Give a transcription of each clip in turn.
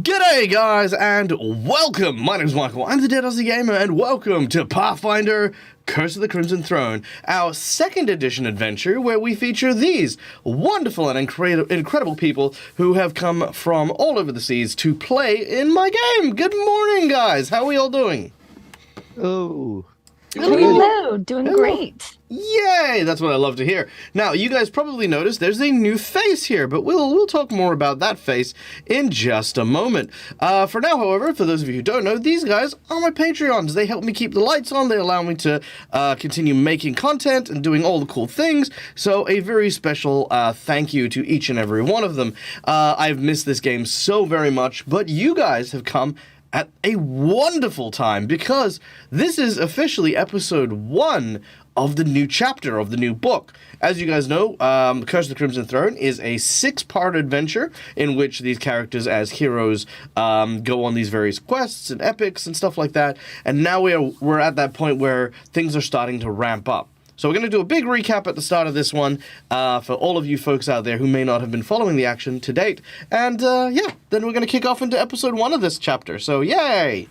G'day guys and welcome, my name is Michael, I'm the Dead Aussie Gamer and welcome to Pathfinder Curse of the Crimson Throne, our second edition adventure where we feature these wonderful and incredible people who have come from all over the seas to play in my game. Good morning guys, how are we all doing? Oh. Hello, doing great. Yay, that's what I love to hear. Now, you guys probably noticed there's a new face here, but we'll talk more about that face in just a moment. For now, however, for those of you who don't know, these guys are my Patreons. They help me keep the lights on. They allow me to continue making content and doing all the cool things. So a very special thank you to each and every one of them. I've missed this game so very much, but you guys have come at a wonderful time because this is officially episode 1 of the new chapter of the new book. As you guys know, Curse of the Crimson Throne is a 6-part adventure in which these characters as heroes go on these various quests and epics and stuff like that. And now we're at that point where things are starting to ramp up. So we're going to do a big recap at the start of this one for all of you folks out there who may not have been following the action to date. And yeah, then we're going to kick off into episode 1 of this chapter. So yay!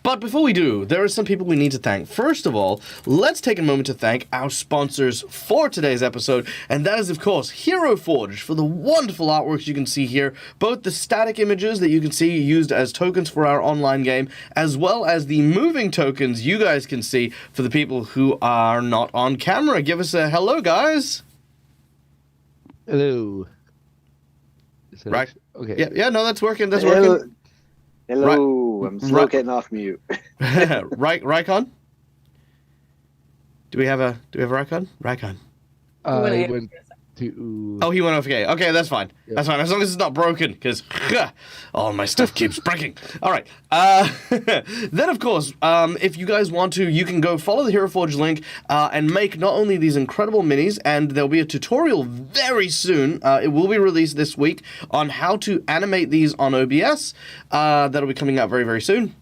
But before we do, there are some people we need to thank. First of all, let's take a moment to thank our sponsors for today's episode, and that is, of course, Hero Forge for the wonderful artworks you can see here, both the static images that you can see used as tokens for our online game, as well as the moving tokens you guys can see for the people who are not on camera. Give us a hello, guys. Hello. Right. Okay. Yeah, no, that's working. That's working. Hello, I'm still getting off mute. Rykon? Do we have Rykon? Rykon. I went to... Oh, he went off. Okay, that's fine. Yeah. That's fine, as long as it's not broken, because all my stuff keeps breaking. All right. Then, of course, if you guys want to, you can go follow the Hero Forge link and make not only these incredible minis, and there'll be a tutorial very soon, it will be released this week, on how to animate these on OBS. That'll be coming out very, very soon.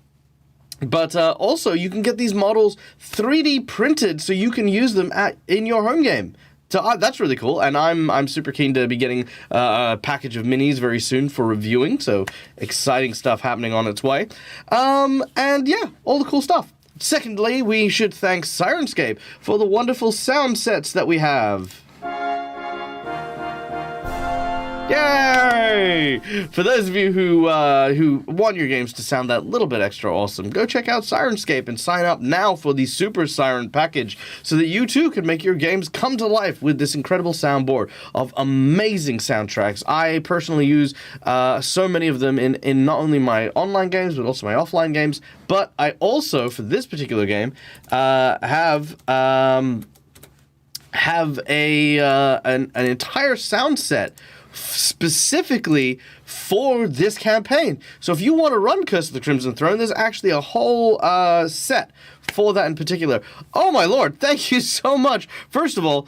But also, you can get these models 3D printed so you can use them in your home game. So that's really cool, and I'm super keen to be getting a package of minis very soon for reviewing, so exciting stuff happening on its way. And yeah, all the cool stuff. Secondly, we should thank Sirenscape for the wonderful sound sets that we have. Yay! For those of you who want your games to sound that little bit extra awesome, go check out Sirenscape and sign up now for the Super Siren package so that you too can make your games come to life with this incredible soundboard of amazing soundtracks. I personally use so many of them in not only my online games but also my offline games. But I also, for this particular game, have an entire sound set specifically for this campaign. So if you want to run Curse of the Crimson Throne, there's actually a whole set for that in particular. Oh my lord, thank you so much. First of all,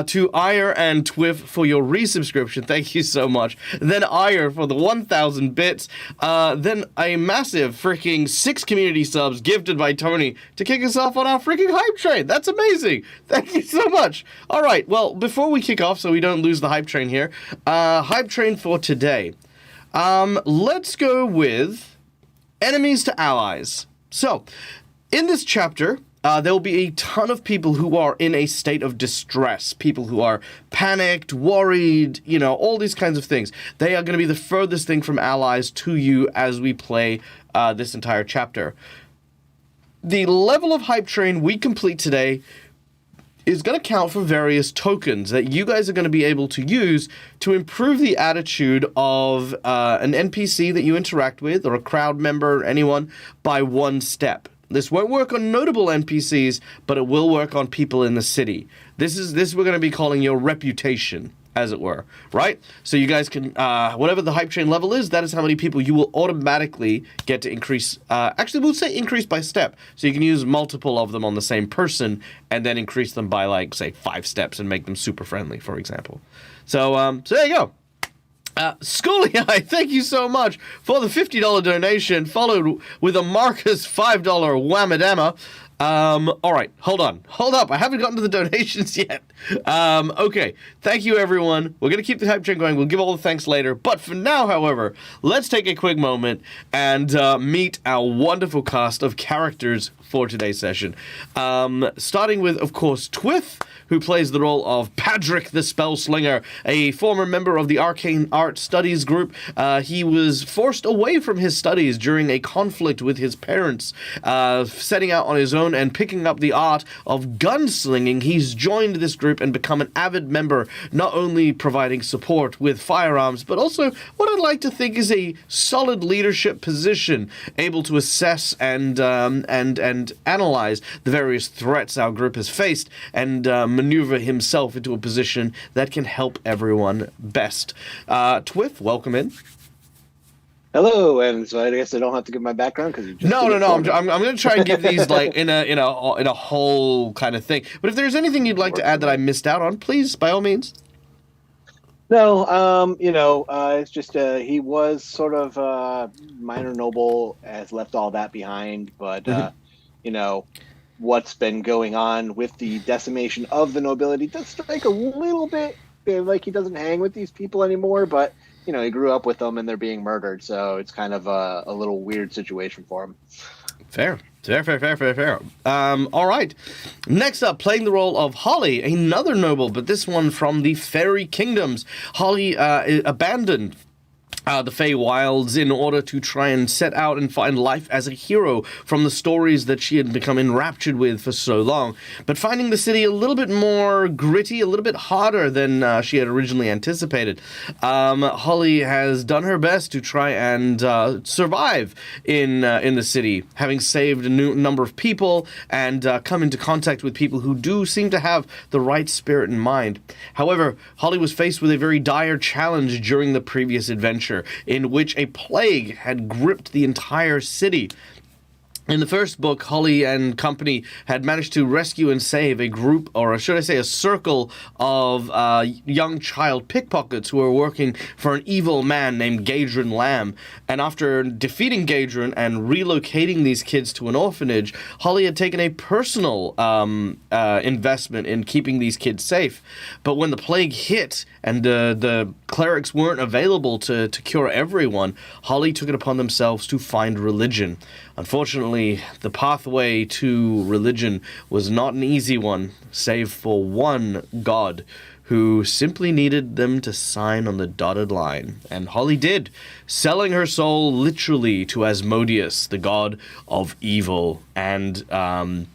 to Ire and Twiff for your resubscription, thank you so much. Then Ire for the 1,000 bits. Then a massive freaking 6 community subs gifted by Tony to kick us off on our freaking hype train. That's amazing. Thank you so much. All right, well, before we kick off so we don't lose the hype train here, hype train for today. Let's go with enemies to allies. So, in this chapter, there will be a ton of people who are in a state of distress, people who are panicked, worried, you know, all these kinds of things. They are going to be the furthest thing from allies to you as we play this entire chapter. The level of hype train we complete today is going to count for various tokens that you guys are going to be able to use to improve the attitude of an NPC that you interact with, or a crowd member, or anyone, by 1 step. This won't work on notable NPCs, but it will work on people in the city. This we're going to be calling your reputation, as it were, right? So you guys can, whatever the hype train level is, that is how many people you will automatically get to increase. Actually, we'll say increase by step. So you can use multiple of them on the same person and then increase them by, like, say, 5 steps and make them super friendly, for example. So there you go. Schooly Eye, thank you so much for the $50 donation, followed with a Marcus $5 whammadamma. All right, hold up. I haven't gotten to the donations yet. Okay, thank you, everyone. We're going to keep the hype train going. We'll give all the thanks later. But for now, however, let's take a quick moment and meet our wonderful cast of characters for today's session. Starting with, of course, Twiff, who plays the role of Padrick the Spellslinger, a former member of the Arcane Art Studies group. He was forced away from his studies during a conflict with his parents, setting out on his own and picking up the art of gunslinging. He's joined this group and become an avid member, not only providing support with firearms, but also what I'd like to think is a solid leadership position, able to assess and analyze the various threats our group has faced and maneuver himself into a position that can help everyone best. Twiff, welcome in. Hello, and so I guess I don't have to give my background because you just No. I'm going to try and give these like in a whole kind of thing. But if there's anything you'd like to add that I missed out on, please, by all means. No, it's just he was sort of minor noble, has left all that behind, but what's been going on with the decimation of the nobility does strike a little bit like he doesn't hang with these people anymore, but he grew up with them and they're being murdered, so it's kind of a little weird situation for him. Fair. All right. Next up, playing the role of Holly, another noble, but this one from the Fairy Kingdoms. Holly abandoned the Feywilds in order to try and set out and find life as a hero from the stories that she had become enraptured with for so long. But finding the city a little bit more gritty, a little bit harder than she had originally anticipated. Holly has done her best to try and survive in the city, having saved a number of people and come into contact with people who do seem to have the right spirit and mind. However, Holly was faced with a very dire challenge during the previous adventure, in which a plague had gripped the entire city. In the first book, Holly and company had managed to rescue and save a group, or should I say a circle, of young child pickpockets who were working for an evil man named Gadrin Lamb. And after defeating Gadrin and relocating these kids to an orphanage, Holly had taken a personal investment in keeping these kids safe. But when the plague hit and the clerics weren't available to cure everyone, Holly took it upon themselves to find religion. Unfortunately, the pathway to religion was not an easy one, save for one god who simply needed them to sign on the dotted line. And Holly did, selling her soul literally to Asmodeus, the god of evil, and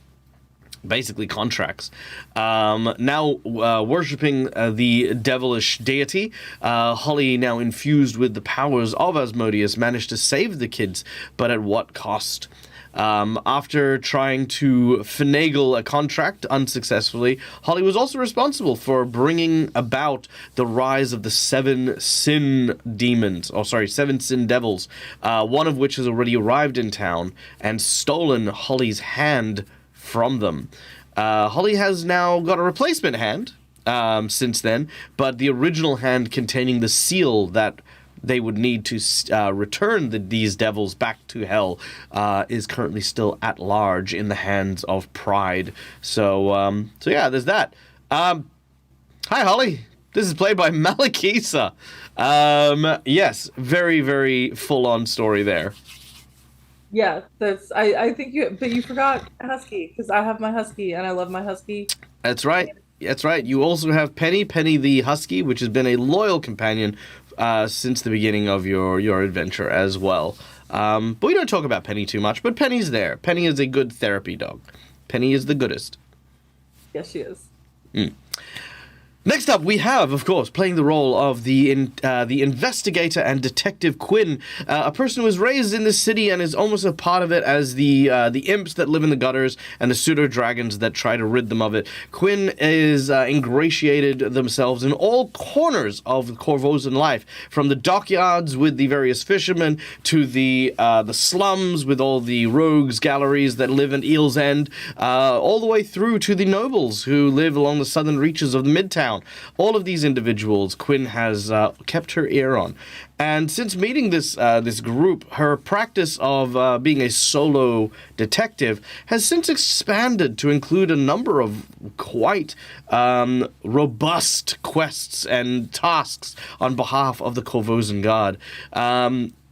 basically contracts. Now worshipping the devilish deity, Holly, now infused with the powers of Asmodeus, managed to save the kids, but at what cost? After trying to finagle a contract unsuccessfully, Holly was also responsible for bringing about the rise of the seven sin devils, one of which has already arrived in town and stolen Holly's hand from them. Holly has now got a replacement hand since then, but the original hand containing the seal that they would need to return these devils back to hell is currently still at large in the hands of Pride. So yeah, there's that. Hi, Holly. This is played by Malakisa. Yes, very, very full-on story there. Yeah, I think you forgot Husky, because I have my Husky and I love my Husky. That's right. You also have Penny the Husky, which has been a loyal companion since the beginning of your adventure as well. But we don't talk about Penny too much, but Penny's there. Penny is a good therapy dog. Penny is the goodest. Yes, she is. Next up, we have, of course, playing the role of the investigator and detective Quinn, a person who was raised in this city and is almost a part of it as the imps that live in the gutters and the pseudo-dragons that try to rid them of it. Quinn is ingratiated themselves in all corners of Korvosan life, from the dockyards with the various fishermen to the slums with all the rogues galleries that live in Eel's End, all the way through to the nobles who live along the southern reaches of the Midtown. town. All of these individuals, Quinn has kept her ear on. And since meeting this group, her practice of being a solo detective has since expanded to include a number of quite robust quests and tasks on behalf of the Korvosan Guard.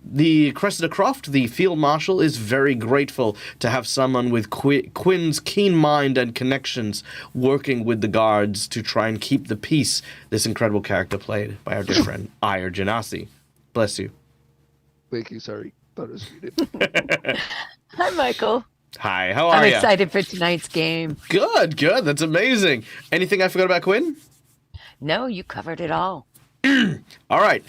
The Cressida Croft, the field marshal, is very grateful to have someone with Quinn's keen mind and connections working with the guards to try and keep the peace. This incredible character played by our dear friend Ayer Genasi. Bless you. Thank you. Sorry. Thought it was muted. Hi, Michael. Hi, how are I'm you? excited for tonight's game. Good. That's amazing. Anything I forgot about Quinn? No, you covered it all. All right.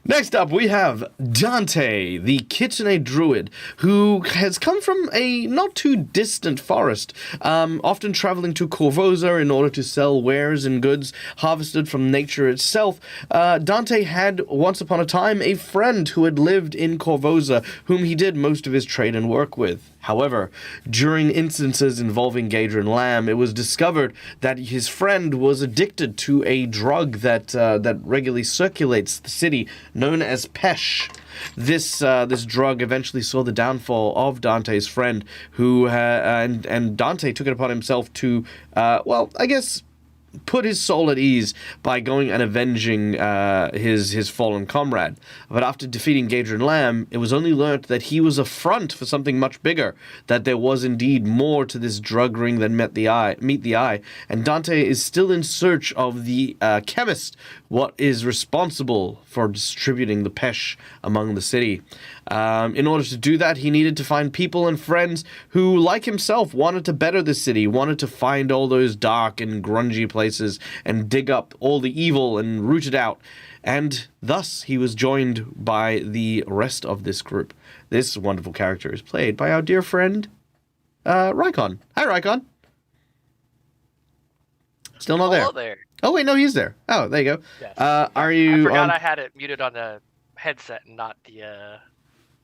Next up, we have Dante, the kitsune druid, who has come from a not too distant forest, often traveling to Korvosa in order to sell wares and goods harvested from nature itself. Dante had, once upon a time, a friend who had lived in Korvosa, whom he did most of his trade and work with. However, during instances involving Gadrin Lamb, it was discovered that his friend was addicted to a drug that regularly circulates the city, known as Pesh. This drug eventually saw the downfall of Dante's friend, who and Dante took it upon himself to, put his soul at ease by going and avenging his fallen comrade. But after defeating Gadrin Lamb, it was only learnt that he was a front for something much bigger, that there was indeed more to this drug ring than meet the eye, and Dante is still in search of the chemist, what is responsible for distributing the Pesh among the city. In order to do that, he needed to find people and friends who, like himself, wanted to better the city, wanted to find all those dark and grungy places and dig up all the evil and root it out. And thus, he was joined by the rest of this group. This wonderful character is played by our dear friend, Rykon. Hi, Rykon. Still not there. Hello there. Oh, wait, no, he's there. Oh, there you go. Yes. Are you I forgot on... I had it muted on the headset and not the...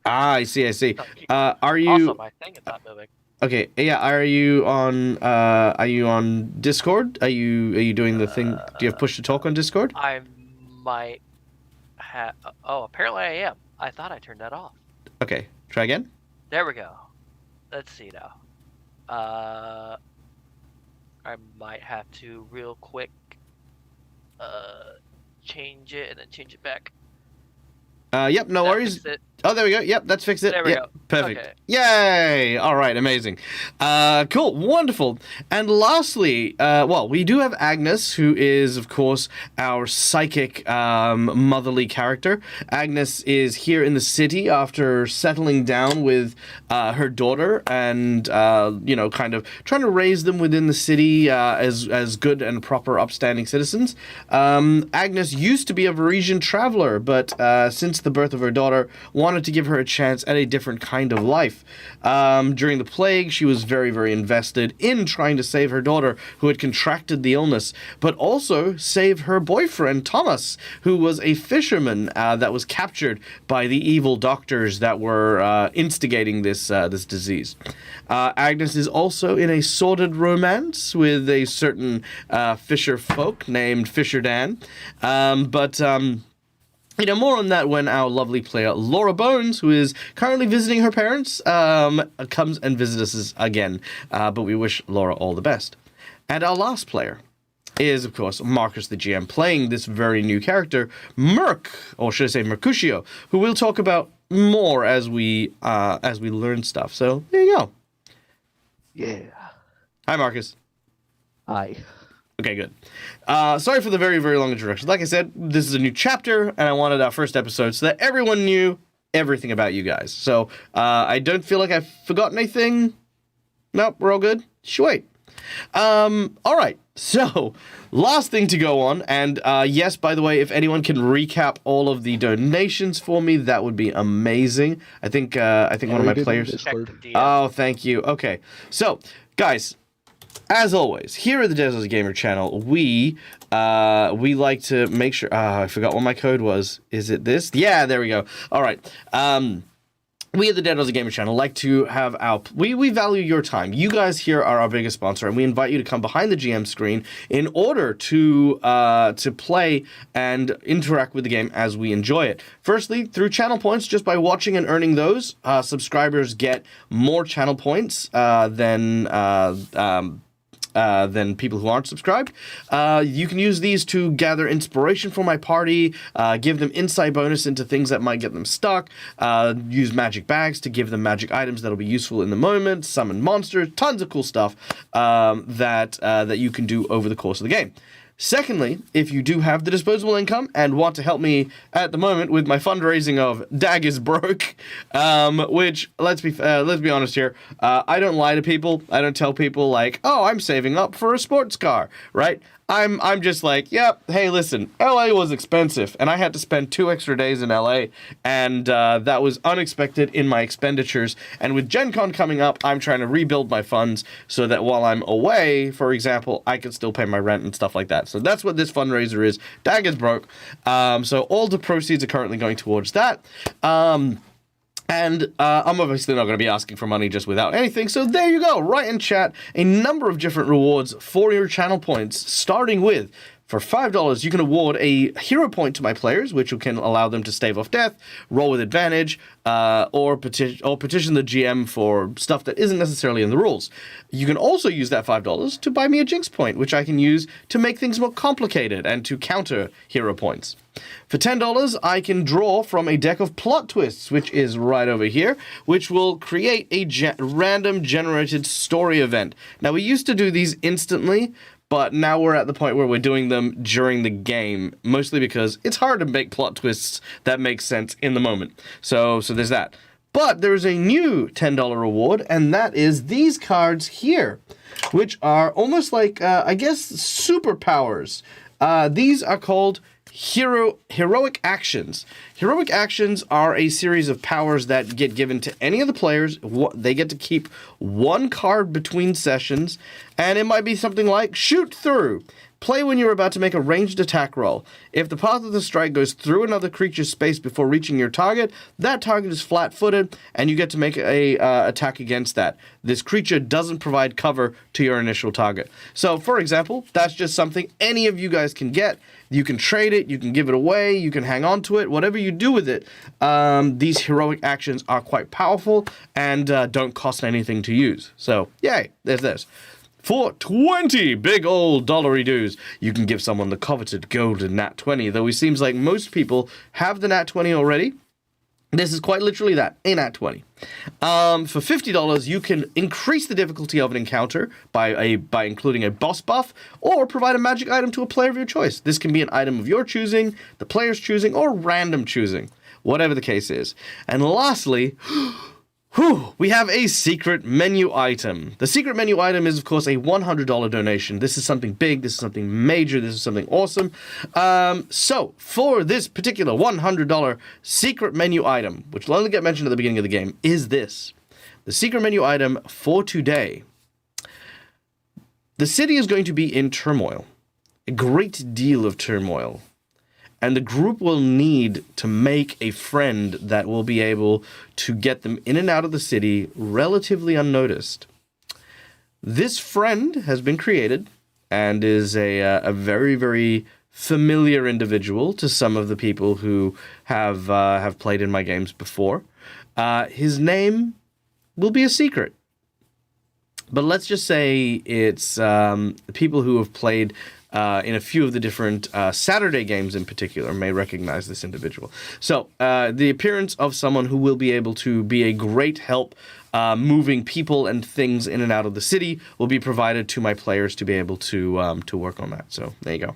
I see. Are you... Also, my thing is not moving. Okay, yeah, are you on Discord? Are you doing the thing? Do you have push to talk on Discord? I might have... Oh, apparently I am. I thought I turned that off. Okay, try again. There we go. Let's see now. I might have to real quick change it and then change it back. Yep, no worries. Oh, there we go. Yep, that's fixed it. There we go. Perfect. Okay. Yay! All right, amazing. Cool, wonderful. And lastly, we do have Agnes, who is, of course, our psychic motherly character. Agnes is here in the city after settling down with her daughter and, kind of trying to raise them within the city as good and proper upstanding citizens. Agnes used to be a Varisian traveler, but since the birth of her daughter, wanted to give her a chance at a different kind of life. During the plague, she was very, very invested in trying to save her daughter, who had contracted the illness, but also save her boyfriend, Thomas, who was a fisherman that was captured by the evil doctors that were instigating this disease. Agnes is also in a sordid romance with a certain fisher folk named Fisher Dan, more on that when our lovely player, Laura Bones, who is currently visiting her parents, comes and visits us again. But we wish Laura all the best. And our last player is, of course, Marcus the GM, playing this very new character, Merc, or should I say Mercutio, who we'll talk about more as we learn stuff. So there you go. Yeah. Hi, Marcus. Hi. Okay, good. Sorry for the very, very long introduction. Like I said, this is a new chapter, and I wanted our first episode so that everyone knew everything about you guys. So I don't feel like I've forgotten anything. Nope, we're all good. Sweet. All right. So, last thing to go on, and yes, by the way, if anyone can recap all of the donations for me, that would be amazing. I think one of my players. Oh, thank you. Okay, so guys. As always, here at the Desert Gamer channel, we like to make sure... I forgot what my code was. Is it this? Yeah, there we go. All right. we at the Dead as a Gamer channel like to have we value your time. You guys here are our biggest sponsor, and we invite you to come behind the GM screen in order to play and interact with the game as we enjoy it. Firstly, through channel points, just by watching and earning those, subscribers get more channel points than people who aren't subscribed. You can use these to gather inspiration for my party, give them insight bonus into things that might get them stuck, use magic bags to give them magic items that'll be useful in the moment, summon monsters, tons of cool stuff that you can do over the course of the game. Secondly, if you do have the disposable income and want to help me at the moment with my fundraising of Dag is Broke, which, let's be honest here, I don't lie to people. I don't tell people like, oh, I'm saving up for a sports car, right? I'm just like, yep, hey, listen, LA was expensive, and I had to spend 2 extra days in LA, and that was unexpected in my expenditures. And with Gen Con coming up, I'm trying to rebuild my funds so that while I'm away, for example, I can still pay my rent and stuff like that. So that's what this fundraiser is. Dag is Broke. So all the proceeds are currently going towards that. And I'm obviously not going to be asking for money just without anything. So there you go. Write in chat a number of different rewards for your channel points, starting with, for $5, you can award a hero point to my players, which can allow them to stave off death, roll with advantage, or petition the GM for stuff that isn't necessarily in the rules. You can also use that $5 to buy me a Jinx point, which I can use to make things more complicated and to counter hero points. For $10, I can draw from a deck of plot twists, which is right over here, which will create a random generated story event. Now, we used to do these instantly, but now we're at the point where we're doing them during the game, mostly because it's hard to make plot twists that make sense in the moment. So there's that. But there's a new $10 reward, and that is these cards here, which are almost like, I guess, superpowers. These are called heroic actions. Heroic actions are a series of powers that get given to any of the players. They get to keep one card between sessions, and it might be something like shoot through. Play when you're about to make a ranged attack roll. If the path of the strike goes through another creature's space before reaching your target, that target is flat-footed, and you get to make a attack against that. This creature doesn't provide cover to your initial target. So, for example, that's just something any of you guys can get. You can trade it, you can give it away, you can hang on to it, whatever you do with it. These heroic actions are quite powerful and don't cost anything to use. So, yay, there's this. For 20 big old dollary dues, you can give someone the coveted golden nat 20, though it seems like most people have the nat 20 already. This is quite literally that, a nat 20. For $50, you can increase the difficulty of an encounter by including a boss buff, or provide a magic item to a player of your choice. This can be an item of your choosing, the player's choosing, or random choosing, whatever the case is. And lastly, we have a secret menu item. The secret menu item is, of course, a $100 donation. This is something big. This is something major. This is something awesome. So, for this particular $100 secret menu item, which will only get mentioned at the beginning of the game, is this. The secret menu item for today. The city is going to be in turmoil. A great deal of turmoil. And the group will need to make a friend that will be able to get them in and out of the city relatively unnoticed. This friend has been created and is a very, very familiar individual to some of the people who have played in my games before. His name will be a secret. But let's just say it's people who have played in a few of the different Saturday games in particular may recognize this individual. So the appearance of someone who will be able to be a great help moving people and things in and out of the city will be provided to my players to be able to work on that. So there you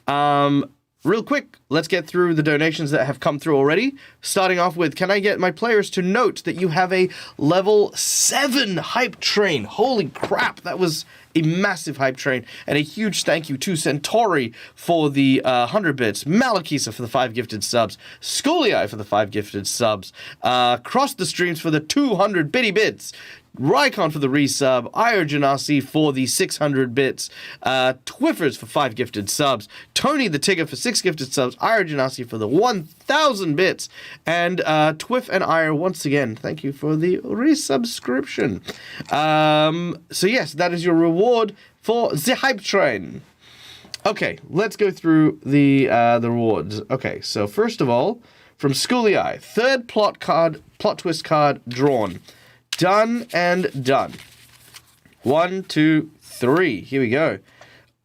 go. Real quick, let's get through the donations that have come through already. Starting off with, can I get my players to note that you have a level 7 hype train? Holy crap, that was a massive hype train. And a huge thank you to Centauri for the 100 bits, Malakisa for the 5 gifted subs, Schoolii for the 5 gifted subs, Cross the Streams for the 200 bitty bits, Rycon for the resub, Ira Janasi for the 600 bits, Twiffers for 5 gifted subs, Tony the Tigger for 6 gifted subs, Ira Janasi for the 1,000 bits, and Twiff and Ira, once again, thank you for the resubscription. So yes, that is your reward for the Hype Train. Okay, let's go through the rewards. Okay, so first of all, from Schooly Eye, third plot twist card drawn. Done and done. 1, 2, 3. Here we go.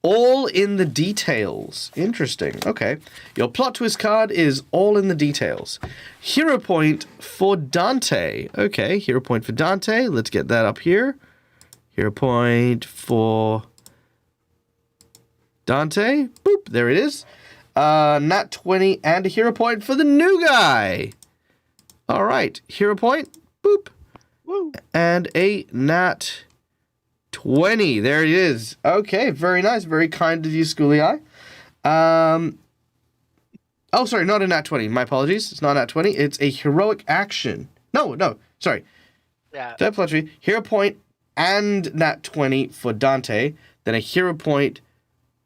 All in the details. Interesting. Okay. Your plot twist card is all in the details. Hero point for Dante. Okay, hero point for Dante. Let's get that up here. Hero point for Dante. Boop. There it is. Nat 20 and a hero point for the new guy. All right. Hero point. Boop. Woo. And a nat 20. There it is. Okay, very nice. Very kind of you, Schooly Eye. Oh, sorry, not a nat 20. My apologies. It's not a nat 20. It's a heroic action. No, sorry. Yeah. Third plot tree. Hero point and nat 20 for Dante. Then a hero point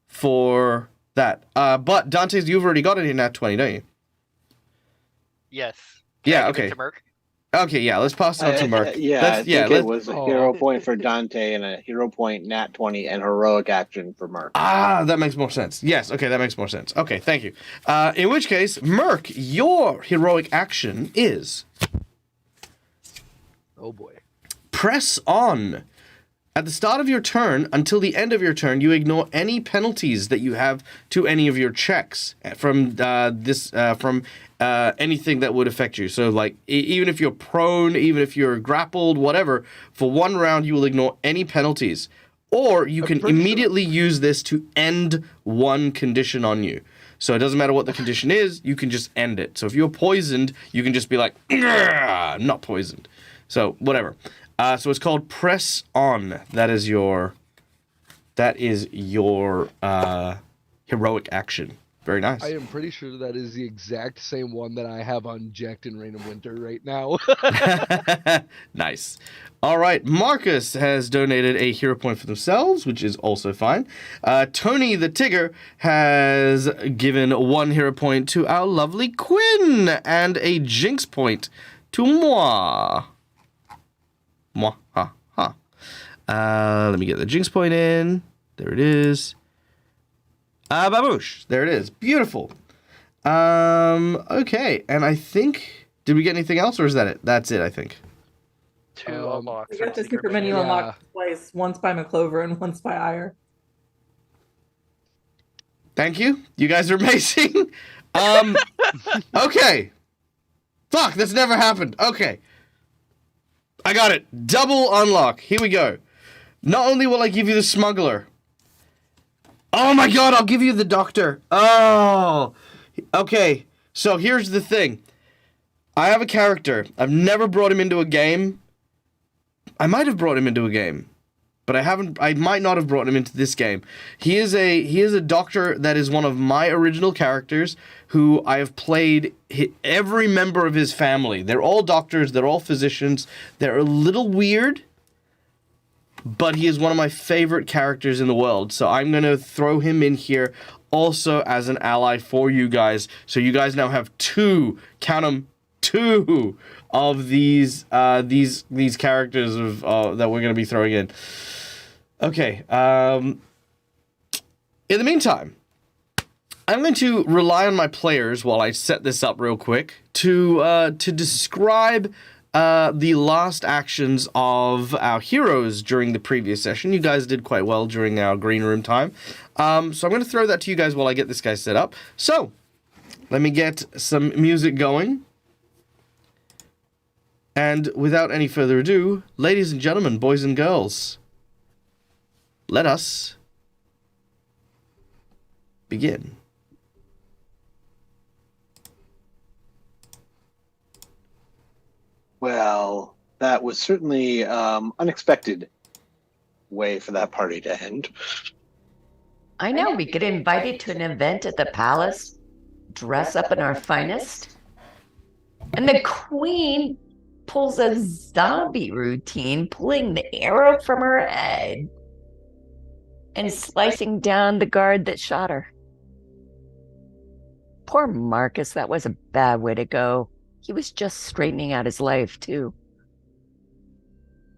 for that. But Dante's, you've already got a nat 20, don't you? Yes. Yeah, I give it okay. to Merc? Okay, yeah, let's pass it on to Mark. I think it was a hero point for Dante and a hero point nat 20 and heroic action for Mark. Ah, that makes more sense. Yes, okay, that makes more sense. Okay, thank you. In which case, Merc, your heroic action is... Oh boy. Press on. At the start of your turn, until the end of your turn, you ignore any penalties that you have to any of your checks from anything that would affect you. So, like, even if you're prone, even if you're grappled, whatever, for 1 round, you will ignore any penalties. Or you can immediately use this to end 1 condition on you. So it doesn't matter what the condition is, you can just end it. So if you're poisoned, you can just be like, I'm not poisoned. So, whatever. So it's called Press On. That is your heroic action. Very nice. I am pretty sure that is the exact same one that I have on Jacked in Rain of Winter right now. Nice. All right. Marcus has donated a hero point for themselves, which is also fine. Tony the Tigger has given 1 hero point to our lovely Quinn and a jinx point to moi. Moi. Ha. Ha. Let me get the jinx point in. There it is. Baboosh. There it is. Beautiful. Okay. And I think... Did we get anything else, or is that it? That's it, I think. 2 unlocks. We got the from secret menu Yeah. unlocked twice. Once by McClover and once by Ire. Thank you. You guys are amazing. Okay. Fuck, this never happened. Okay. I got it. Double unlock. Here we go. Not only will I give you the smuggler. Oh my god, I'll give you the doctor. Oh. Okay. So here's the thing. I have a character. I've never brought him into a game. I might have brought him into a game, but I might not have brought him into this game. He is a doctor that is one of my original characters who I have played every member of his family. They're all doctors, they're all physicians. They're a little weird, but he is one of my favorite characters in the world. So I'm going to throw him in here also as an ally for you guys. So you guys now have 2, count them, 2 of these characters that we're going to be throwing in. Okay. In the meantime, I'm going to rely on my players while I set this up real quick to describe the last actions of our heroes during the previous session. You guys did quite well during our green room time. So I'm going to throw that to you guys while I get this guy set up. So, let me get some music going. And without any further ado, ladies and gentlemen, boys and girls, let us begin. Well, that was certainly unexpected way for that party to end. I know, we get invited to an event at the palace, dress up in our finest, and the queen pulls a zombie routine, pulling the arrow from her head and slicing down the guard that shot her. Poor Marcus, that was a bad way to go. He was just straightening out his life, too.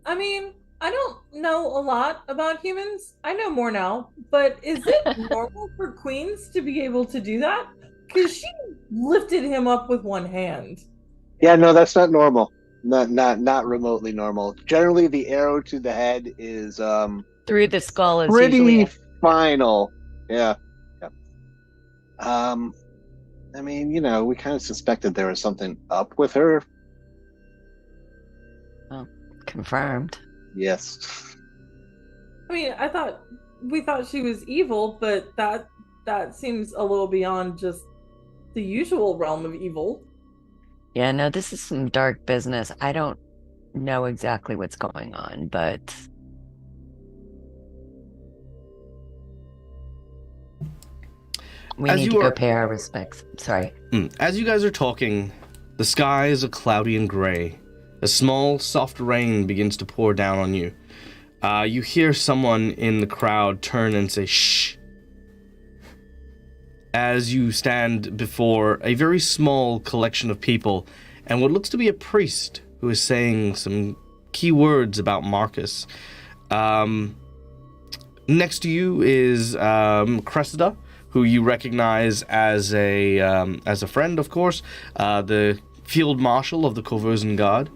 I mean, I don't know a lot about humans. I know more now, but is it normal for queens to be able to do that? Because she lifted him up with one hand. Yeah, no, that's not normal. Not remotely normal. Generally, the arrow to the head is Through the skull is pretty usually... final. Yeah. I mean, you know, we kind of suspected there was something up with her. Well, confirmed. Yes. I mean, we thought she was evil, but that seems a little beyond just the usual realm of evil. Yeah, no, this is some dark business. I don't know exactly what's going on, but... We need to go pay our respects. Sorry. As you guys are talking, the skies are cloudy and gray. A small, soft rain begins to pour down on you. You hear someone in the crowd turn and say, "Shh," as you stand before a very small collection of people and what looks to be a priest who is saying some key words about Marcus. Next to you is Cressida, who you recognize as a friend, of course, the field marshal of the Korvosan Guard.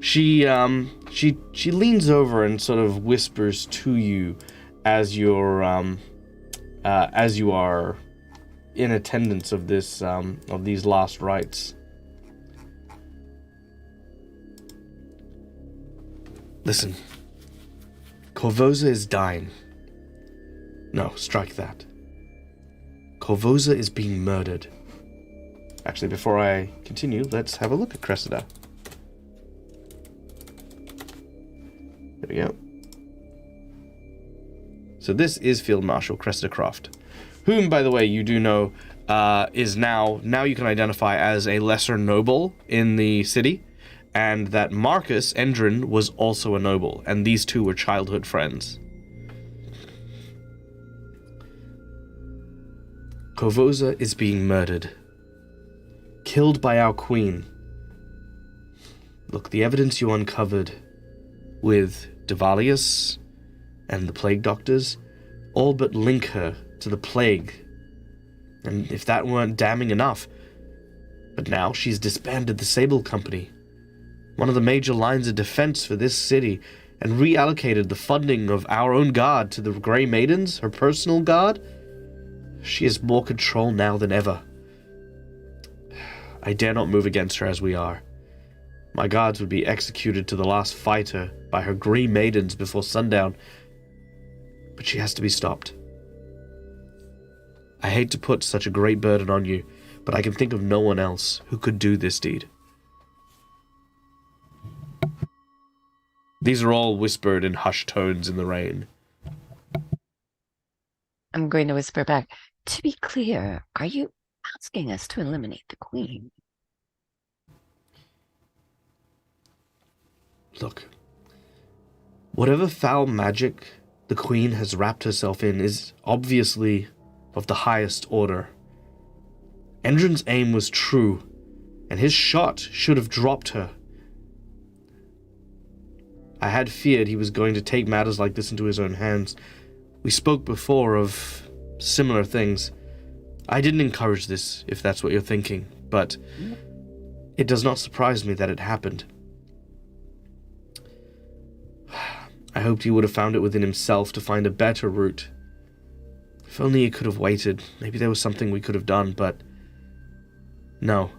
She leans over and sort of whispers to you as you are in attendance of this of these last rites. Listen, Korvosa is dying. No, strike that. Korvosa is being murdered. Actually, before I continue, let's have a look at Cressida. There we go. So this is Field Marshal Cressida Croft, whom, by the way, you do know is now you can identify as a lesser noble in the city, and that Marcus Endrin was also a noble, and these two were childhood friends. Korvosa is being murdered. Killed by our queen. Look, the evidence you uncovered with Devalius and the plague doctors all but link her to the plague. And if that weren't damning enough, but now she's disbanded the Sable Company, one of the major lines of defense for this city, and reallocated the funding of our own guard to the Grey Maidens, her personal guard. She has more control now than ever. I dare not move against her as we are. My guards would be executed to the last fighter by her Grey Maidens before sundown, but she has to be stopped. I hate to put such a great burden on you, but I can think of no one else who could do this deed. These are all whispered in hushed tones in the rain. I'm going to whisper back. To be clear, are you asking us to eliminate the queen? Look, whatever foul magic the queen has wrapped herself in is obviously of the highest order. Endrin's aim was true, and his shot should have dropped her. I had feared he was going to take matters like this into his own hands. We spoke before of similar things. I didn't encourage this, if that's what you're thinking, but it does not surprise me that it happened. I hoped he would have found it within himself to find a better route. If only he could have waited, maybe there was something we could have done, but no.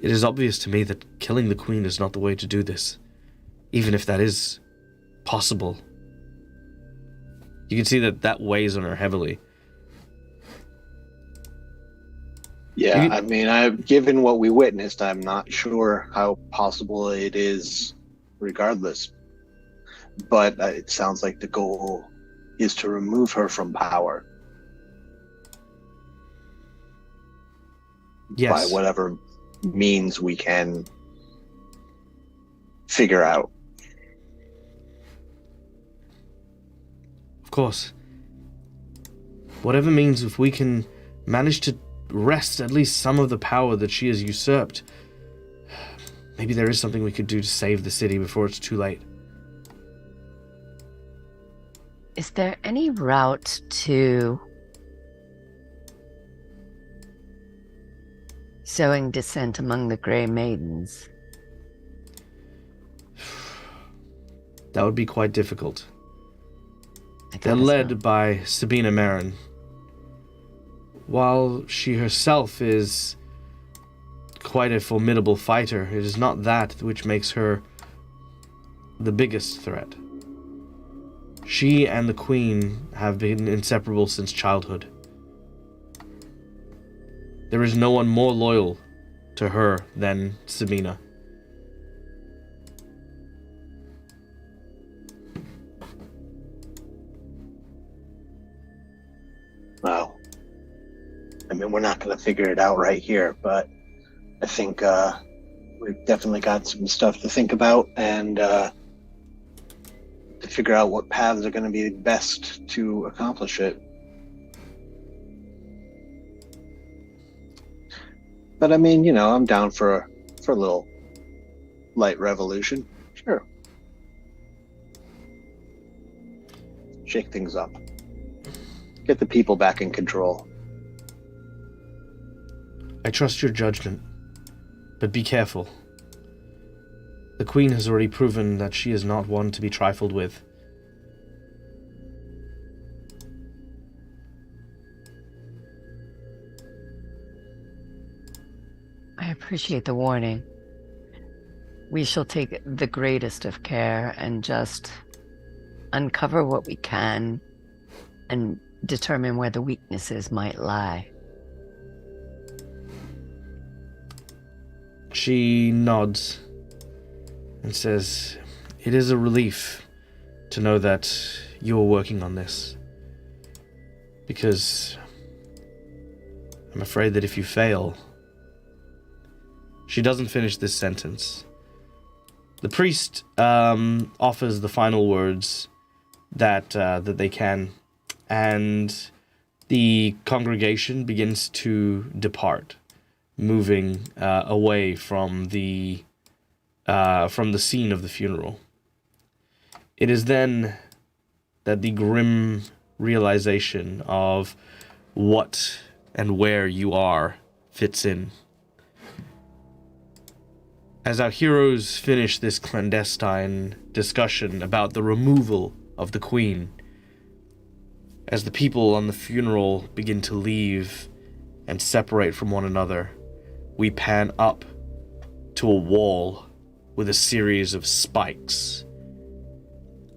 It is obvious to me that killing the queen is not the way to do this, even if that is possible. You can see that weighs on her heavily. Yeah, I mean, given what we witnessed, I'm not sure how possible it is regardless. But it sounds like the goal is to remove her from power. Yes. By whatever means we can figure out. Of course. Whatever means if we can manage to wrest at least some of the power that she has usurped, maybe there is something we could do to save the city before it's too late. Is there any route to sowing dissent among the Grey Maidens? That would be quite difficult. I They're thought as led well. by Sabina Marin. While she herself is quite a formidable fighter, it is not that which makes her the biggest threat. She and the Queen have been inseparable since childhood. There is no one more loyal to her than Sabina. Well, I mean, we're not going to figure it out right here, but I think we've definitely got some stuff to think about and to figure out what paths are going to be best to accomplish it. But I mean, you know, I'm down for a little light revolution. Sure. Shake things up. Get the people back in control. I trust your judgment, but be careful. The Queen has already proven that she is not one to be trifled with. I appreciate the warning. We shall take the greatest of care and just uncover what we can and determine where the weaknesses might lie. She nods and says, "It is a relief to know that you are working on this. Because I'm afraid that if you fail..." She doesn't finish this sentence. The priest offers the final words that they can, and the congregation begins to depart, moving away from the scene of the funeral. It is then that the grim realization of what and where you are fits in. As our heroes finish this clandestine discussion about the removal of the Queen, as the people on the funeral begin to leave and separate from one another, we pan up to a wall with a series of spikes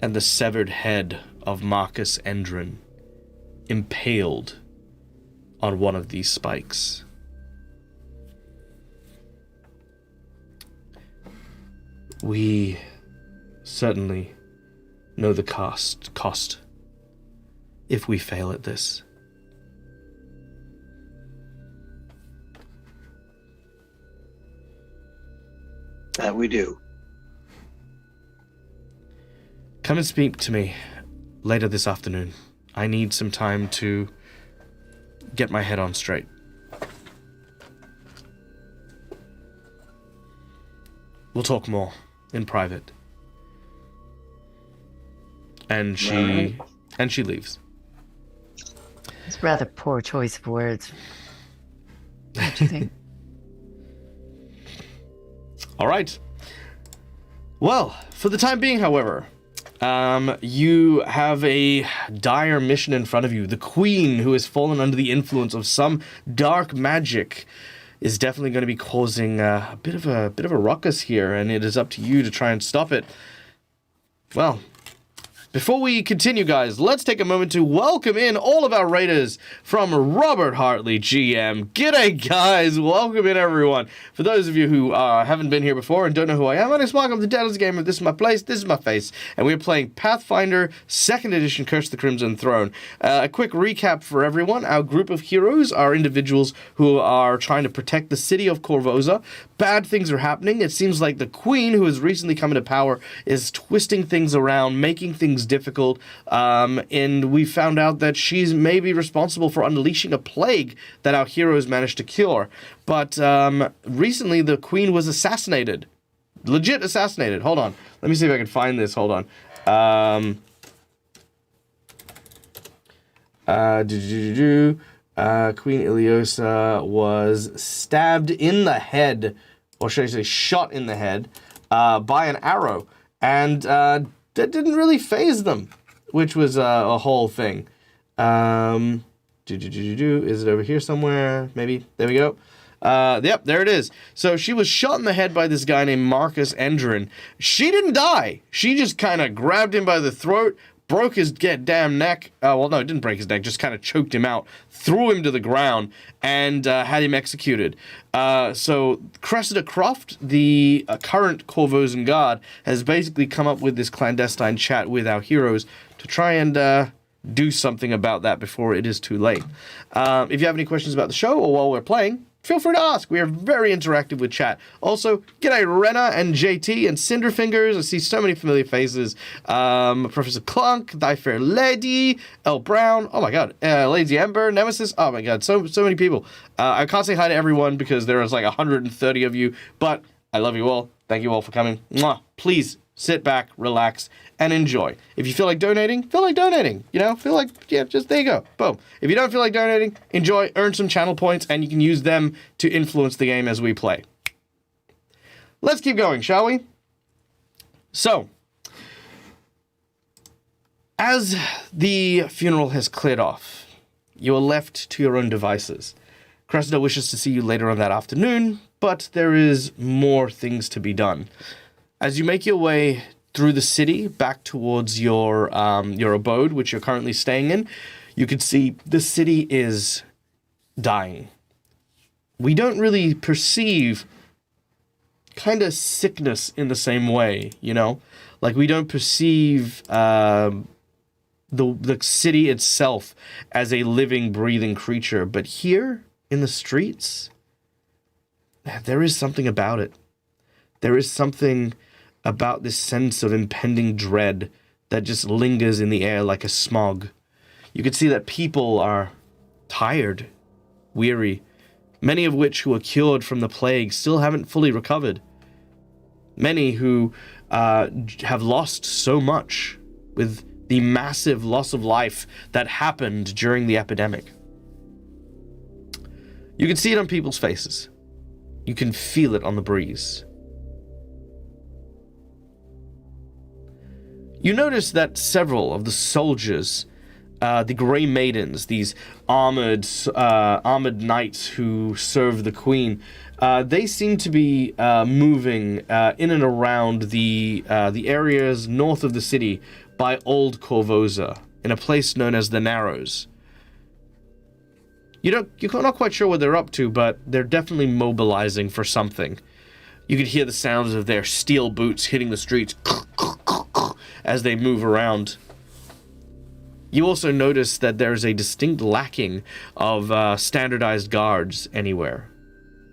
and the severed head of Marcus Endrin impaled on one of these spikes. We certainly know the cost if we fail at this. That we do. Come and speak to me later this afternoon. I need some time to get my head on straight. We'll talk more in private. And she leaves. It's a rather poor choice of words. What do you think? All right. Well, for the time being, however, you have a dire mission in front of you. The Queen, who has fallen under the influence of some dark magic, is definitely going to be causing a bit of a ruckus here, and it is up to you to try and stop it. Well, Before we continue, guys, let's take a moment to welcome in all of our raiders from Robert Hartley, GM. G'day, guys. Welcome in, everyone. For those of you who haven't been here before and don't know who I am, my name is Mark. I'm the Dallas Gamer. This is my place. This is my face. And we're playing Pathfinder 2nd Edition Curse of the Crimson Throne. A quick recap for everyone. Our group of heroes are individuals who are trying to protect the city of Korvosa. Bad things are happening. It seems like the queen, who has recently come into power, is twisting things around, making things difficult, and we found out that she's maybe responsible for unleashing a plague that our heroes managed to cure. But recently the queen was assassinated. Legit assassinated. Hold on. Let me see if I can find this. Hold on. Queen Iliosa was stabbed in the head, or should I say shot in the head, by an arrow. And that didn't really faze them, which was a whole thing. Is it over here somewhere? Maybe. There we go. Yep, there it is. So she was shot in the head by this guy named Marcus Endrin. She didn't die. She just kind of grabbed him by the throat, broke his damn neck. Well, no, it didn't break his neck, just kind of choked him out, threw him to the ground, and had him executed. So Cressida Croft, the current Korvosan guard, has basically come up with this clandestine chat with our heroes to try and do something about that before it is too late. If you have any questions about the show or while we're playing, feel free to ask. We are very interactive with chat. Also, g'day Rena and JT and Cinderfingers. I see so many familiar faces. Professor Clunk, Thy Fair Lady, L. Brown. Oh my god. Lady Ember, Nemesis. Oh my god. So many people. I can't say hi to everyone because there is like 130 of you, but I love you all. Thank you all for coming. Mwah. Please sit back, relax, and enjoy. If you feel like donating, you know, just there you go. Boom. If you don't feel like donating, enjoy, earn some channel points, and you can use them to influence the game as we play. Let's keep going, shall we? So, as the funeral has cleared off, you are left to your own devices. Cressida wishes to see you later on that afternoon, but there is more things to be done. As you make your way through the city back towards your abode, which you're currently staying in, you can see the city is dying. We don't really perceive kind of sickness in the same way, you know? Like, we don't perceive the city itself as a living, breathing creature. But here, in the streets, there is something about it. There is something about this sense of impending dread that just lingers in the air like a smog. You can see that people are tired, weary, many of which who are cured from the plague still haven't fully recovered. Many who have lost so much with the massive loss of life that happened during the epidemic. You can see it on people's faces. You can feel it on the breeze. You notice that several of the soldiers, the Grey Maidens, these armored knights who serve the queen, they seem to be moving in and around the areas north of the city by Old Korvosa, in a place known as the Narrows. You're not quite sure what they're up to, but they're definitely mobilizing for something. You can hear the sounds of their steel boots hitting the streets as they move around. You also notice that there's a distinct lacking of standardized guards anywhere.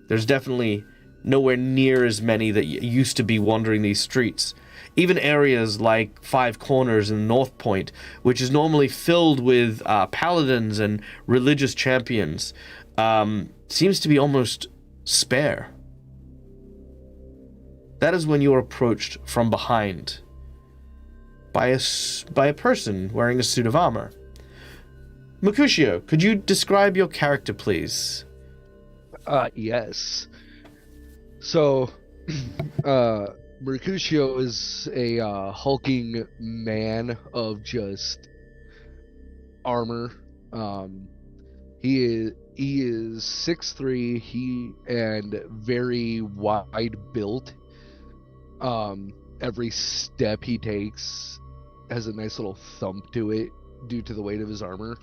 There's definitely nowhere near as many that used to be wandering these streets. Even areas like Five Corners and North Point, which is normally filled with paladins and religious champions, seems to be almost spare. That is when you are approached from behind by a person wearing a suit of armor. Mercutio, could you describe your character, please? Yes. So, Mercutio is a hulking man of just armor. He is 6'3", and very wide built. Every step he takes has a nice little thump to it due to the weight of his armor.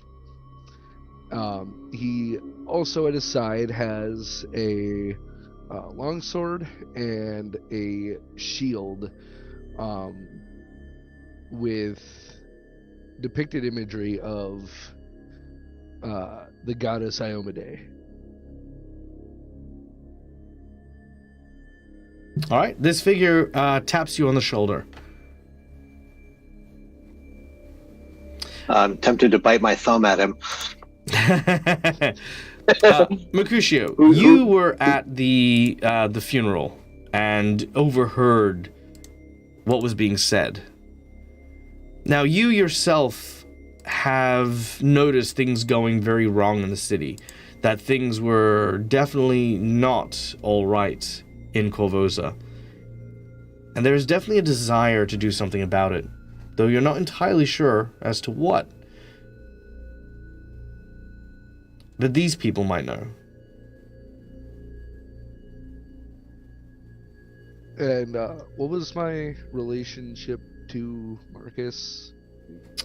He also at his side has a longsword and a shield with depicted imagery of the goddess Iomade. All right, this figure taps you on the shoulder. I'm tempted to bite my thumb at him. Mercutio, you were at the funeral and overheard what was being said. Now, you yourself have noticed things going very wrong in the city, that things were definitely not all right in Korvosa. And there is definitely a desire to do something about it, though you're not entirely sure as to what. But these people might know. And what was my relationship to Marcus?